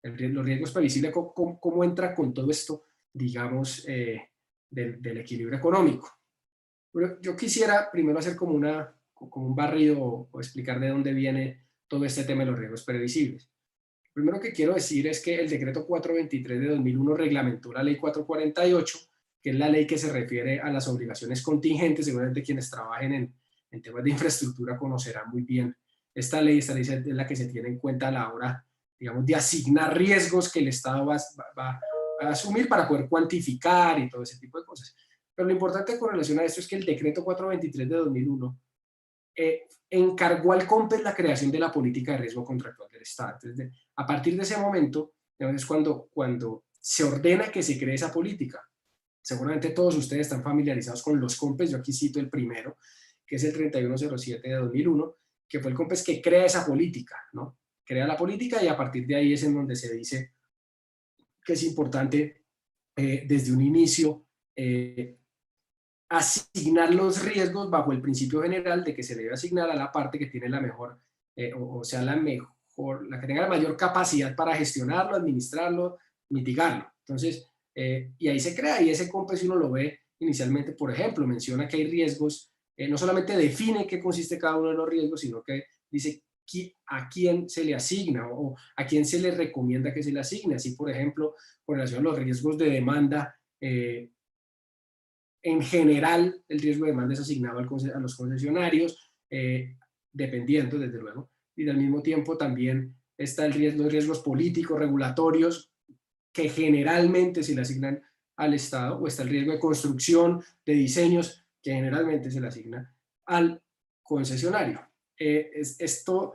Los riesgos previsibles, ¿cómo entra con todo esto digamos, del equilibrio económico. Pero yo quisiera primero hacer como un barrido o explicar de dónde viene todo este tema de los riesgos previsibles. Lo primero que quiero decir es que el decreto 423 de 2001 reglamentó la ley 448, que es la ley que se refiere a las obligaciones contingentes. Seguramente quienes trabajen en temas de infraestructura conocerán muy bien esta ley es la que se tiene en cuenta a la hora, digamos, de asignar riesgos que el Estado va a asumir para poder cuantificar y todo ese tipo de cosas. Pero lo importante con relación a esto es que el decreto 423 de 2001 encargó al COMPES la creación de la política de riesgo contractual del Estado. Entonces, a partir de ese momento, es cuando se ordena que se cree esa política. Seguramente todos ustedes están familiarizados con los COMPES, yo aquí cito el primero, que es el 3107 de 2001, que fue el COMPES que crea esa política, ¿no? Crea la política y a partir de ahí es en donde se dice que es importante desde un inicio asignar los riesgos bajo el principio general de que se debe asignar a la parte que tiene la mejor, o sea, la que tenga la mayor capacidad para gestionarlo, administrarlo, mitigarlo. Entonces, y ahí se crea, y ese COMPES, si uno lo ve inicialmente, por ejemplo, menciona que hay riesgos, no solamente define qué consiste cada uno de los riesgos, sino que dice a quién se le asigna o a quién se le recomienda que se le asigne. Así, por ejemplo, con relación a los riesgos de demanda, en general, el riesgo de demanda es asignado a los concesionarios, dependiendo, desde luego, y al mismo tiempo también están los riesgos políticos, regulatorios, que generalmente se le asignan al Estado, o está el riesgo de construcción, de diseños, que generalmente se le asigna al concesionario. Esto,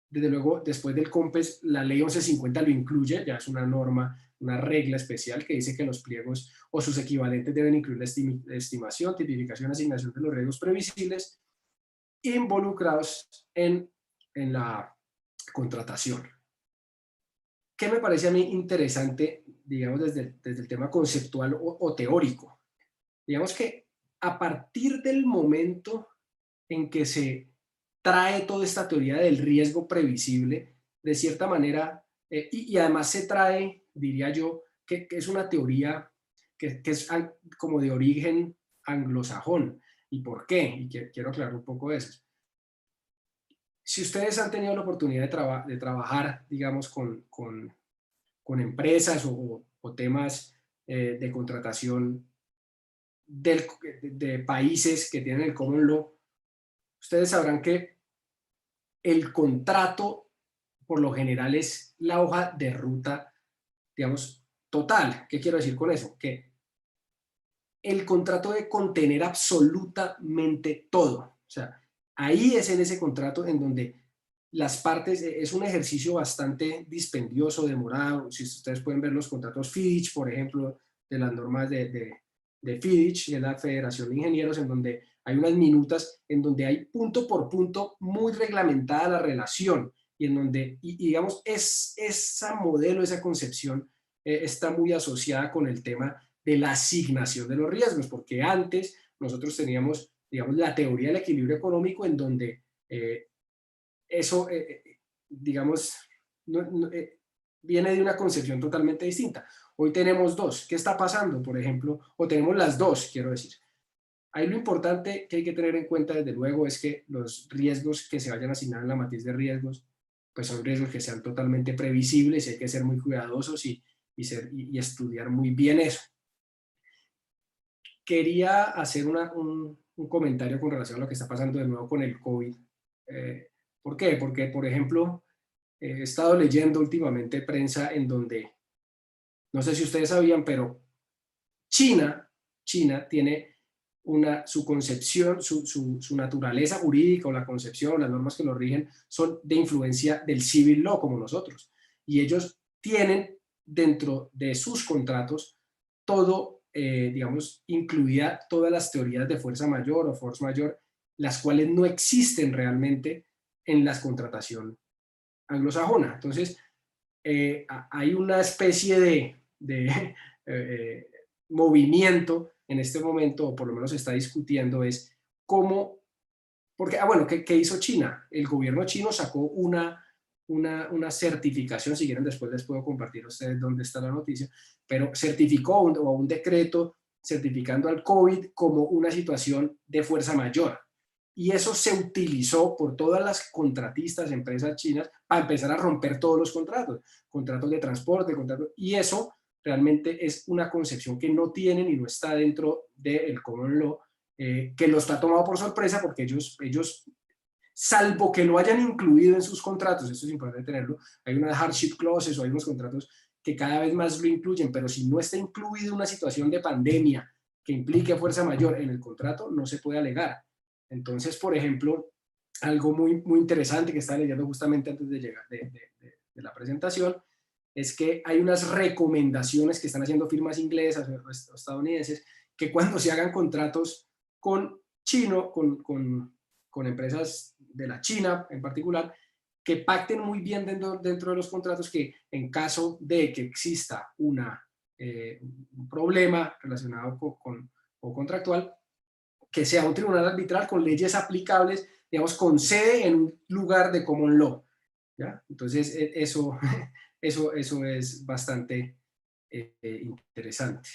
desde luego, después del COMPES, la ley 1150 lo incluye, ya es una norma, una regla especial que dice que los pliegos o sus equivalentes deben incluir la estimación, tipificación, asignación de los riesgos previsibles involucrados en la contratación. ¿Qué me parece a mí interesante, digamos, desde el tema conceptual o teórico? Digamos que a partir del momento en que se trae toda esta teoría del riesgo previsible, de cierta manera, y además se trae, diría yo, que es una teoría que es como de origen anglosajón. ¿Y por qué? Y quiero aclarar un poco eso. Si ustedes han tenido la oportunidad de trabajar, digamos, con empresas o temas de contratación de países que tienen el common law, ustedes sabrán que el contrato, por lo general, es la hoja de ruta, digamos, total. ¿Qué quiero decir con eso? Que el contrato debe contener absolutamente todo. O sea, ahí es en ese contrato en donde las partes, es un ejercicio bastante dispendioso, demorado. Si ustedes pueden ver los contratos FIDIC, por ejemplo, de las normas de FIDIC, que es la Federación de Ingenieros, en donde hay unas minutas en donde hay punto por punto muy reglamentada la relación y en donde, digamos, esa modelo, esa concepción está muy asociada con el tema de la asignación de los riesgos, porque antes nosotros teníamos, digamos, la teoría del equilibrio económico en donde eso, digamos, viene de una concepción totalmente distinta. Hoy tenemos dos. ¿Qué está pasando, por ejemplo? O tenemos las dos, quiero decir. Ahí lo importante que hay que tener en cuenta, desde luego, es que los riesgos que se vayan a asignar en la matriz de riesgos, pues son riesgos que sean totalmente previsibles y hay que ser muy cuidadosos y estudiar muy bien eso. Quería hacer un comentario con relación a lo que está pasando de nuevo con el COVID. ¿Por qué? Porque, por ejemplo, he estado leyendo últimamente prensa en donde, no sé si ustedes sabían, pero China tiene su concepción, su naturaleza jurídica o la concepción, las normas que lo rigen, son de influencia del civil law como nosotros. Y ellos tienen dentro de sus contratos todo, digamos, incluida todas las teorías de fuerza mayor o force mayor, las cuales no existen realmente en la contratación anglosajona. Entonces, hay una especie de movimiento en este momento, o por lo menos se está discutiendo, es cómo, porque, bueno, ¿qué hizo China? El gobierno chino sacó una una certificación, si quieren después les puedo compartir a ustedes dónde está la noticia, pero certificó un decreto certificando al COVID como una situación de fuerza mayor. Y eso se utilizó por todas las contratistas, empresas chinas, para empezar a romper todos los contratos de transporte, y eso realmente es una concepción que no tienen y no está dentro del Common Law, que los ha tomado por sorpresa porque ellos, salvo que lo hayan incluido en sus contratos, esto es importante tenerlo, hay unas hardship clauses o hay unos contratos que cada vez más lo incluyen, pero si no está incluido una situación de pandemia que implique fuerza mayor en el contrato, no se puede alegar. Entonces, por ejemplo, algo muy interesante que estaba leyendo justamente antes de llegar de la presentación, es que hay unas recomendaciones que están haciendo firmas inglesas o estadounidenses, que cuando se hagan contratos con empresas de la China en particular, que pacten muy bien dentro de los contratos que en caso de que exista un problema relacionado o contractual, que sea un tribunal arbitral con leyes aplicables, digamos, con sede en un lugar de common law, ¿ya? Entonces, eso es bastante interesante.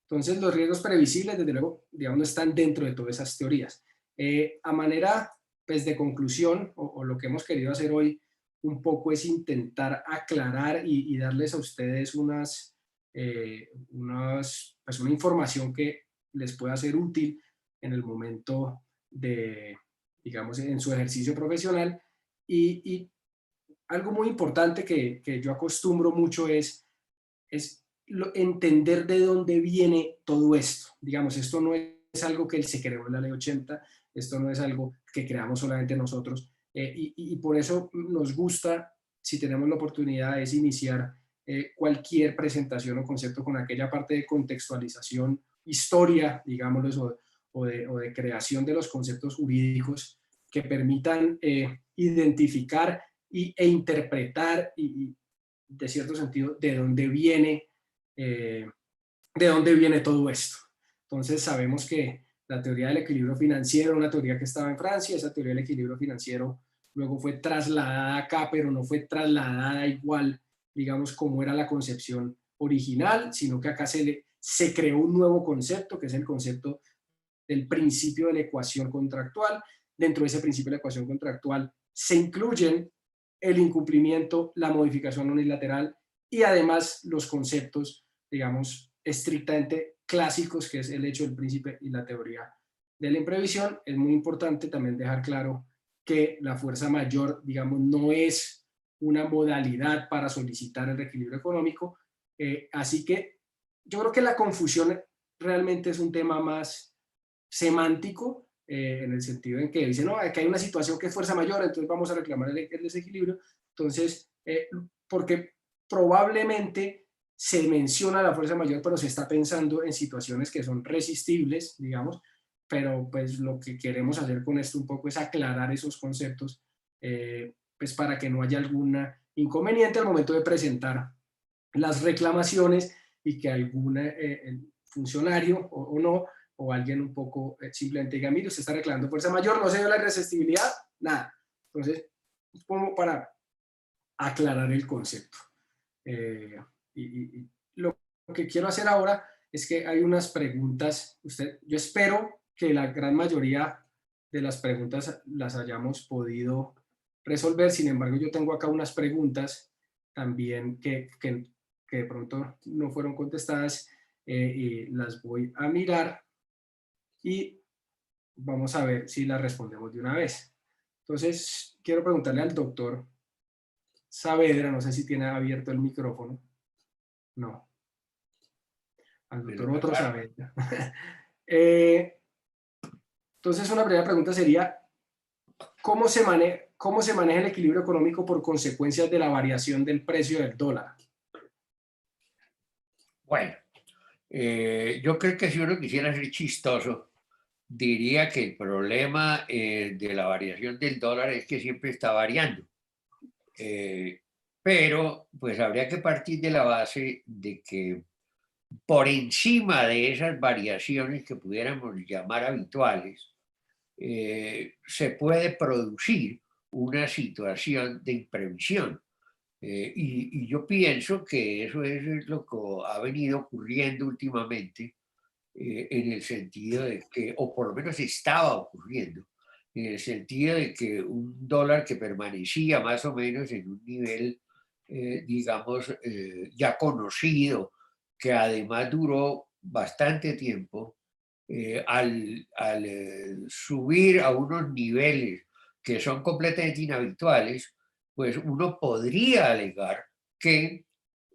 Entonces, los riesgos previsibles, desde luego, digamos, no están dentro de todas esas teorías. A manera, pues, de conclusión, o lo que hemos querido hacer hoy, un poco es intentar aclarar y darles a ustedes pues una información que les pueda ser útil en el momento de, digamos, en su ejercicio profesional. Y algo muy importante que yo acostumbro mucho es entender de dónde viene todo esto. Digamos, esto no es algo que se creó en la ley 80, esto no es algo que creamos solamente nosotros, y por eso nos gusta, si tenemos la oportunidad, es iniciar cualquier presentación o concepto con aquella parte de contextualización, historia, digámoslo, o de creación de los conceptos jurídicos que permitan identificar e interpretar y, de cierto sentido, de dónde viene todo esto. Entonces sabemos que la teoría del equilibrio financiero, una teoría que estaba en Francia, esa teoría del equilibrio financiero luego fue trasladada acá, pero no fue trasladada igual, digamos, como era la concepción original, sino que acá se creó un nuevo concepto, que es el concepto del principio de la ecuación contractual. Dentro de ese principio de la ecuación contractual se incluyen el incumplimiento, la modificación unilateral y además los conceptos, digamos, estrictamente clásicos, que es el hecho del príncipe y la teoría de la imprevisión. Es muy importante también dejar claro que la fuerza mayor, digamos, no es una modalidad para solicitar el reequilibrio económico. Así que yo creo que la confusión realmente es un tema más semántico, en el sentido en que dicen, no, que hay una situación que es fuerza mayor, entonces vamos a reclamar el desequilibrio. Entonces, porque probablemente se menciona la fuerza mayor, pero se está pensando en situaciones que son resistibles, digamos, pero pues lo que queremos hacer con esto un poco es aclarar esos conceptos, pues para que no haya algún inconveniente al momento de presentar las reclamaciones y que algún funcionario o no, o alguien un poco simplemente diga, mire, usted está reclamando fuerza mayor, no se dio la irresistibilidad, nada. Entonces, como para aclarar el concepto. Y lo que quiero hacer ahora es que hay unas preguntas, yo espero que la gran mayoría de las preguntas las hayamos podido resolver, sin embargo yo tengo acá unas preguntas también que de pronto no fueron contestadas, y las voy a mirar y vamos a ver si las respondemos de una vez. Entonces, quiero preguntarle al doctor Saavedra, no sé si tiene abierto el micrófono. No. Al doctor otro Saavedra. Entonces, una primera pregunta sería, ¿cómo se maneja el equilibrio económico por consecuencias de la variación del precio del dólar? Bueno, yo creo que si uno quisiera ser chistoso, diría que el problema de la variación del dólar es que siempre está variando. Pero pues habría que partir de la base de que por encima de esas variaciones que pudiéramos llamar habituales, se puede producir una situación de imprevisión. Y yo pienso que eso es lo que ha venido ocurriendo últimamente, en el sentido de que, o por lo menos estaba ocurriendo, en el sentido de que un dólar que permanecía más o menos en un nivel, digamos, ya conocido, que además duró bastante tiempo, al subir a unos niveles que son completamente inhabituales, pues uno podría alegar que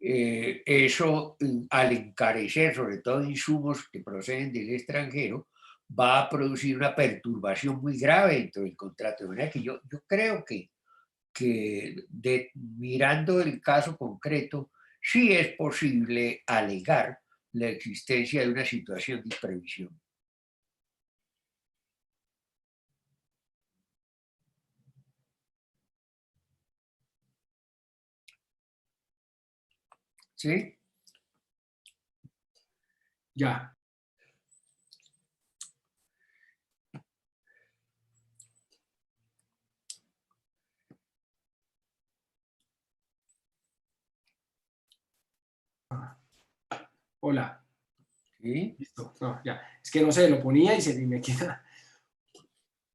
eso, al encarecer sobre todo insumos que proceden del extranjero, va a producir una perturbación muy grave dentro del contrato. De manera que yo creo que mirando el caso concreto, sí es posible alegar la existencia de una situación de imprevisión. ¿Sí? Ya. Hola. ¿Sí? Listo. No, ya. Es que no sé, lo ponía y se me queda.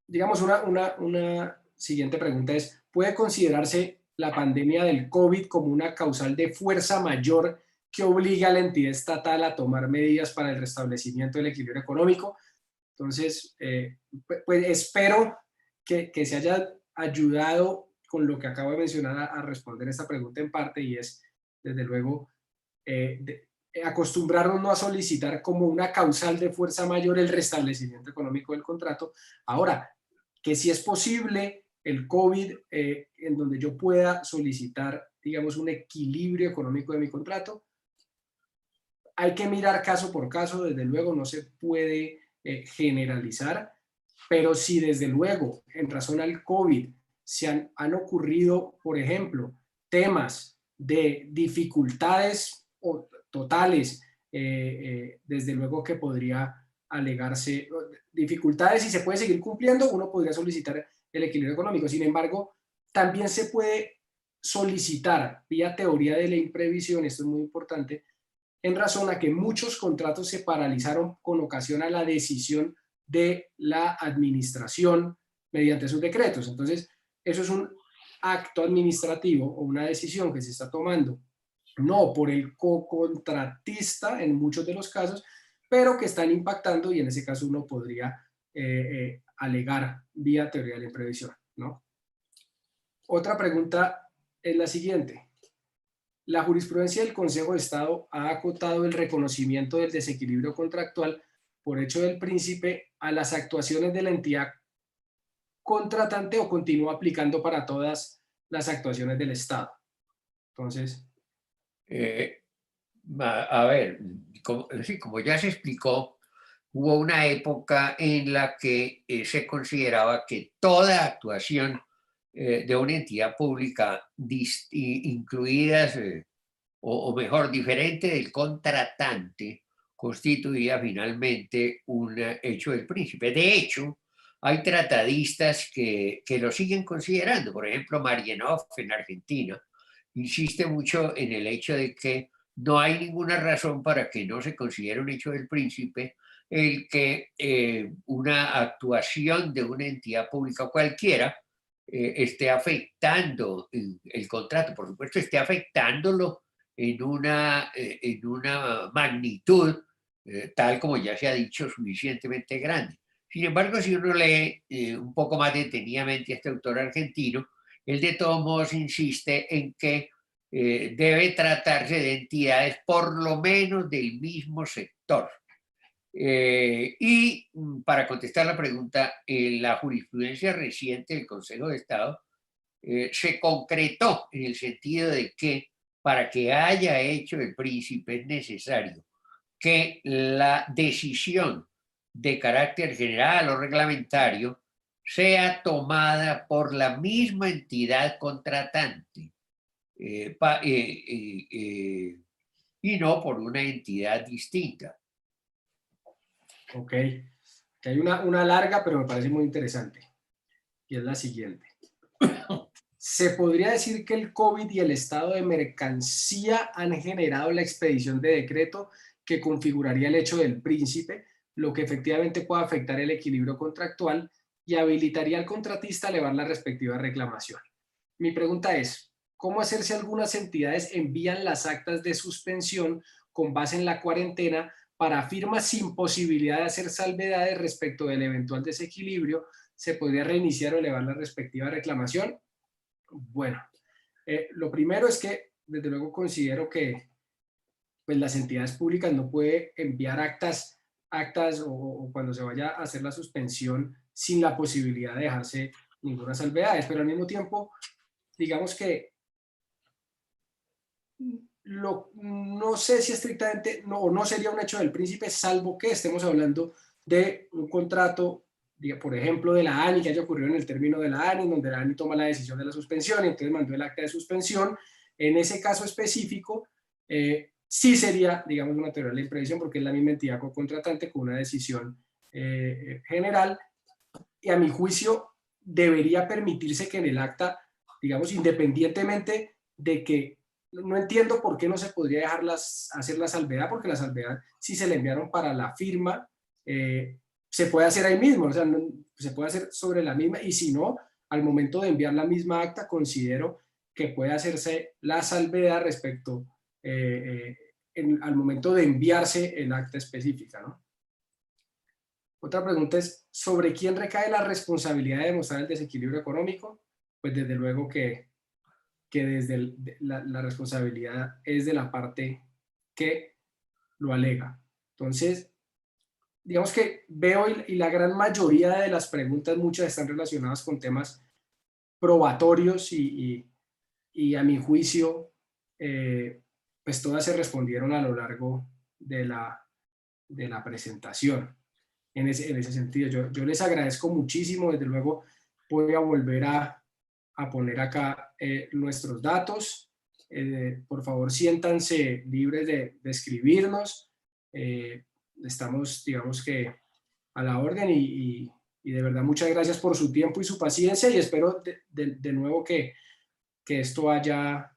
Digamos, una siguiente pregunta es, ¿puede considerarse la pandemia del COVID como una causal de fuerza mayor que obliga a la entidad estatal a tomar medidas para el restablecimiento del equilibrio económico? Entonces, pues espero que se haya ayudado con lo que acabo de mencionar a responder esta pregunta en parte, y es, desde luego, acostumbrarnos no a solicitar como una causal de fuerza mayor el restablecimiento económico del contrato. Ahora, que si es posible el COVID, en donde yo pueda solicitar, digamos, un equilibrio económico de mi contrato, hay que mirar caso por caso, desde luego no se puede generalizar, pero si desde luego en razón al COVID han ocurrido, por ejemplo, temas de dificultades totales, desde luego que podría alegarse dificultades y se puede seguir cumpliendo, uno podría solicitar el equilibrio económico. Sin embargo, también se puede solicitar vía teoría de la imprevisión, esto es muy importante, en razón a que muchos contratos se paralizaron con ocasión a la decisión de la administración mediante sus decretos. Entonces, eso es un acto administrativo o una decisión que se está tomando no por el co-contratista en muchos de los casos, pero que están impactando, y en ese caso uno podría alegar vía teoría de la imprevisión, ¿no? Otra pregunta es la siguiente. La jurisprudencia del Consejo de Estado ha acotado el reconocimiento del desequilibrio contractual por hecho del príncipe a las actuaciones de la entidad contratante o continúa aplicando para todas las actuaciones del Estado. Entonces, A ver, sí, como ya se explicó, hubo una época en la que se consideraba que toda actuación de una entidad pública, incluidas, o mejor, diferente del contratante, constituía finalmente un hecho del príncipe. De hecho, hay tratadistas que lo siguen considerando. Por ejemplo, Marienhoff en Argentina insiste mucho en el hecho de que no hay ninguna razón para que no se considere un hecho del príncipe el que una actuación de una entidad pública cualquiera esté afectando el contrato. Por supuesto, esté afectándolo en una magnitud, tal como ya se ha dicho, suficientemente grande. Sin embargo, si uno lee un poco más detenidamente a este autor argentino, él de todos modos insiste en que debe tratarse de entidades por lo menos del mismo sector. Y para contestar la pregunta, la jurisprudencia reciente del Consejo de Estado se concretó en el sentido de que para que haya hecho el príncipe es necesario que la decisión de carácter general o reglamentario sea tomada por la misma entidad contratante y no por una entidad distinta. ok. Que hay una larga, pero me parece muy interesante. Y es la siguiente. Se podría decir que el COVID y el estado de mercancía han generado la expedición de decreto que configuraría el hecho del príncipe, lo que efectivamente puede afectar el equilibrio contractual y habilitaría al contratista a elevar la respectiva reclamación. Mi pregunta es, ¿cómo hacer si algunas entidades envían las actas de suspensión con base en la cuarentena para firmas sin posibilidad de hacer salvedades respecto del eventual desequilibrio? ¿Se podría reiniciar o elevar la respectiva reclamación? Bueno, lo primero es que desde luego considero que pues, las entidades públicas no pueden enviar actas o cuando se vaya a hacer la suspensión sin la posibilidad de dejarse ninguna salvedades, pero al mismo tiempo, digamos que no sé si estrictamente, no sería un hecho del príncipe, salvo que estemos hablando de un contrato, por ejemplo, de la ANI, que haya ocurrido en el término de la ANI, donde la ANI toma la decisión de la suspensión y entonces mandó el acta de suspensión. En ese caso específico, sí sería, digamos, una teoría de la imprevisión, porque es la misma entidad contratante con una decisión general, y a mi juicio debería permitirse que en el acta, digamos, independientemente de que no entiendo por qué no se podría hacer la salvedad, porque la salvedad, si se le enviaron para la firma, se puede hacer ahí mismo, o sea, se puede hacer sobre la misma, y si no, al momento de enviar la misma acta, considero que puede hacerse la salvedad respecto al momento de enviarse el acta específica, ¿no? Otra pregunta es, ¿sobre quién recae la responsabilidad de demostrar el desequilibrio económico? Pues desde luego que desde la responsabilidad es de la parte que lo alega. Entonces, digamos que veo y la gran mayoría de las preguntas, muchas están relacionadas con temas probatorios y a mi juicio, pues todas se respondieron a lo largo de la presentación. En ese sentido, yo les agradezco muchísimo, desde luego voy a volver a poner acá nuestros datos. Por favor, siéntanse libres de escribirnos. Estamos, digamos que, a la orden y de verdad muchas gracias por su tiempo y su paciencia y espero de nuevo que esto haya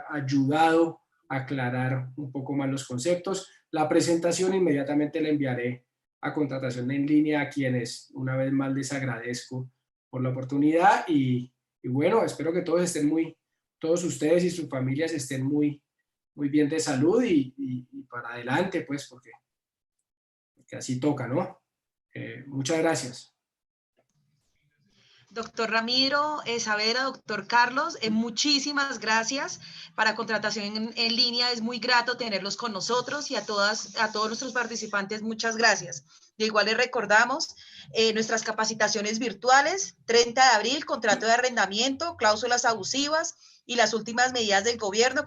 ayudado a aclarar un poco más los conceptos. La presentación inmediatamente la enviaré a contratación en línea, a quienes una vez más les agradezco por la oportunidad y bueno, espero que todos ustedes y sus familias estén muy bien de salud y para adelante, pues, porque así toca, ¿no? Muchas gracias. Doctor Ramiro, Sabera, doctor Carlos, muchísimas gracias. Para contratación en línea es muy grato tenerlos con nosotros y a todos nuestros participantes, muchas gracias. De igual les recordamos nuestras capacitaciones virtuales, 30 de abril, contrato de arrendamiento, cláusulas abusivas y las últimas medidas del gobierno.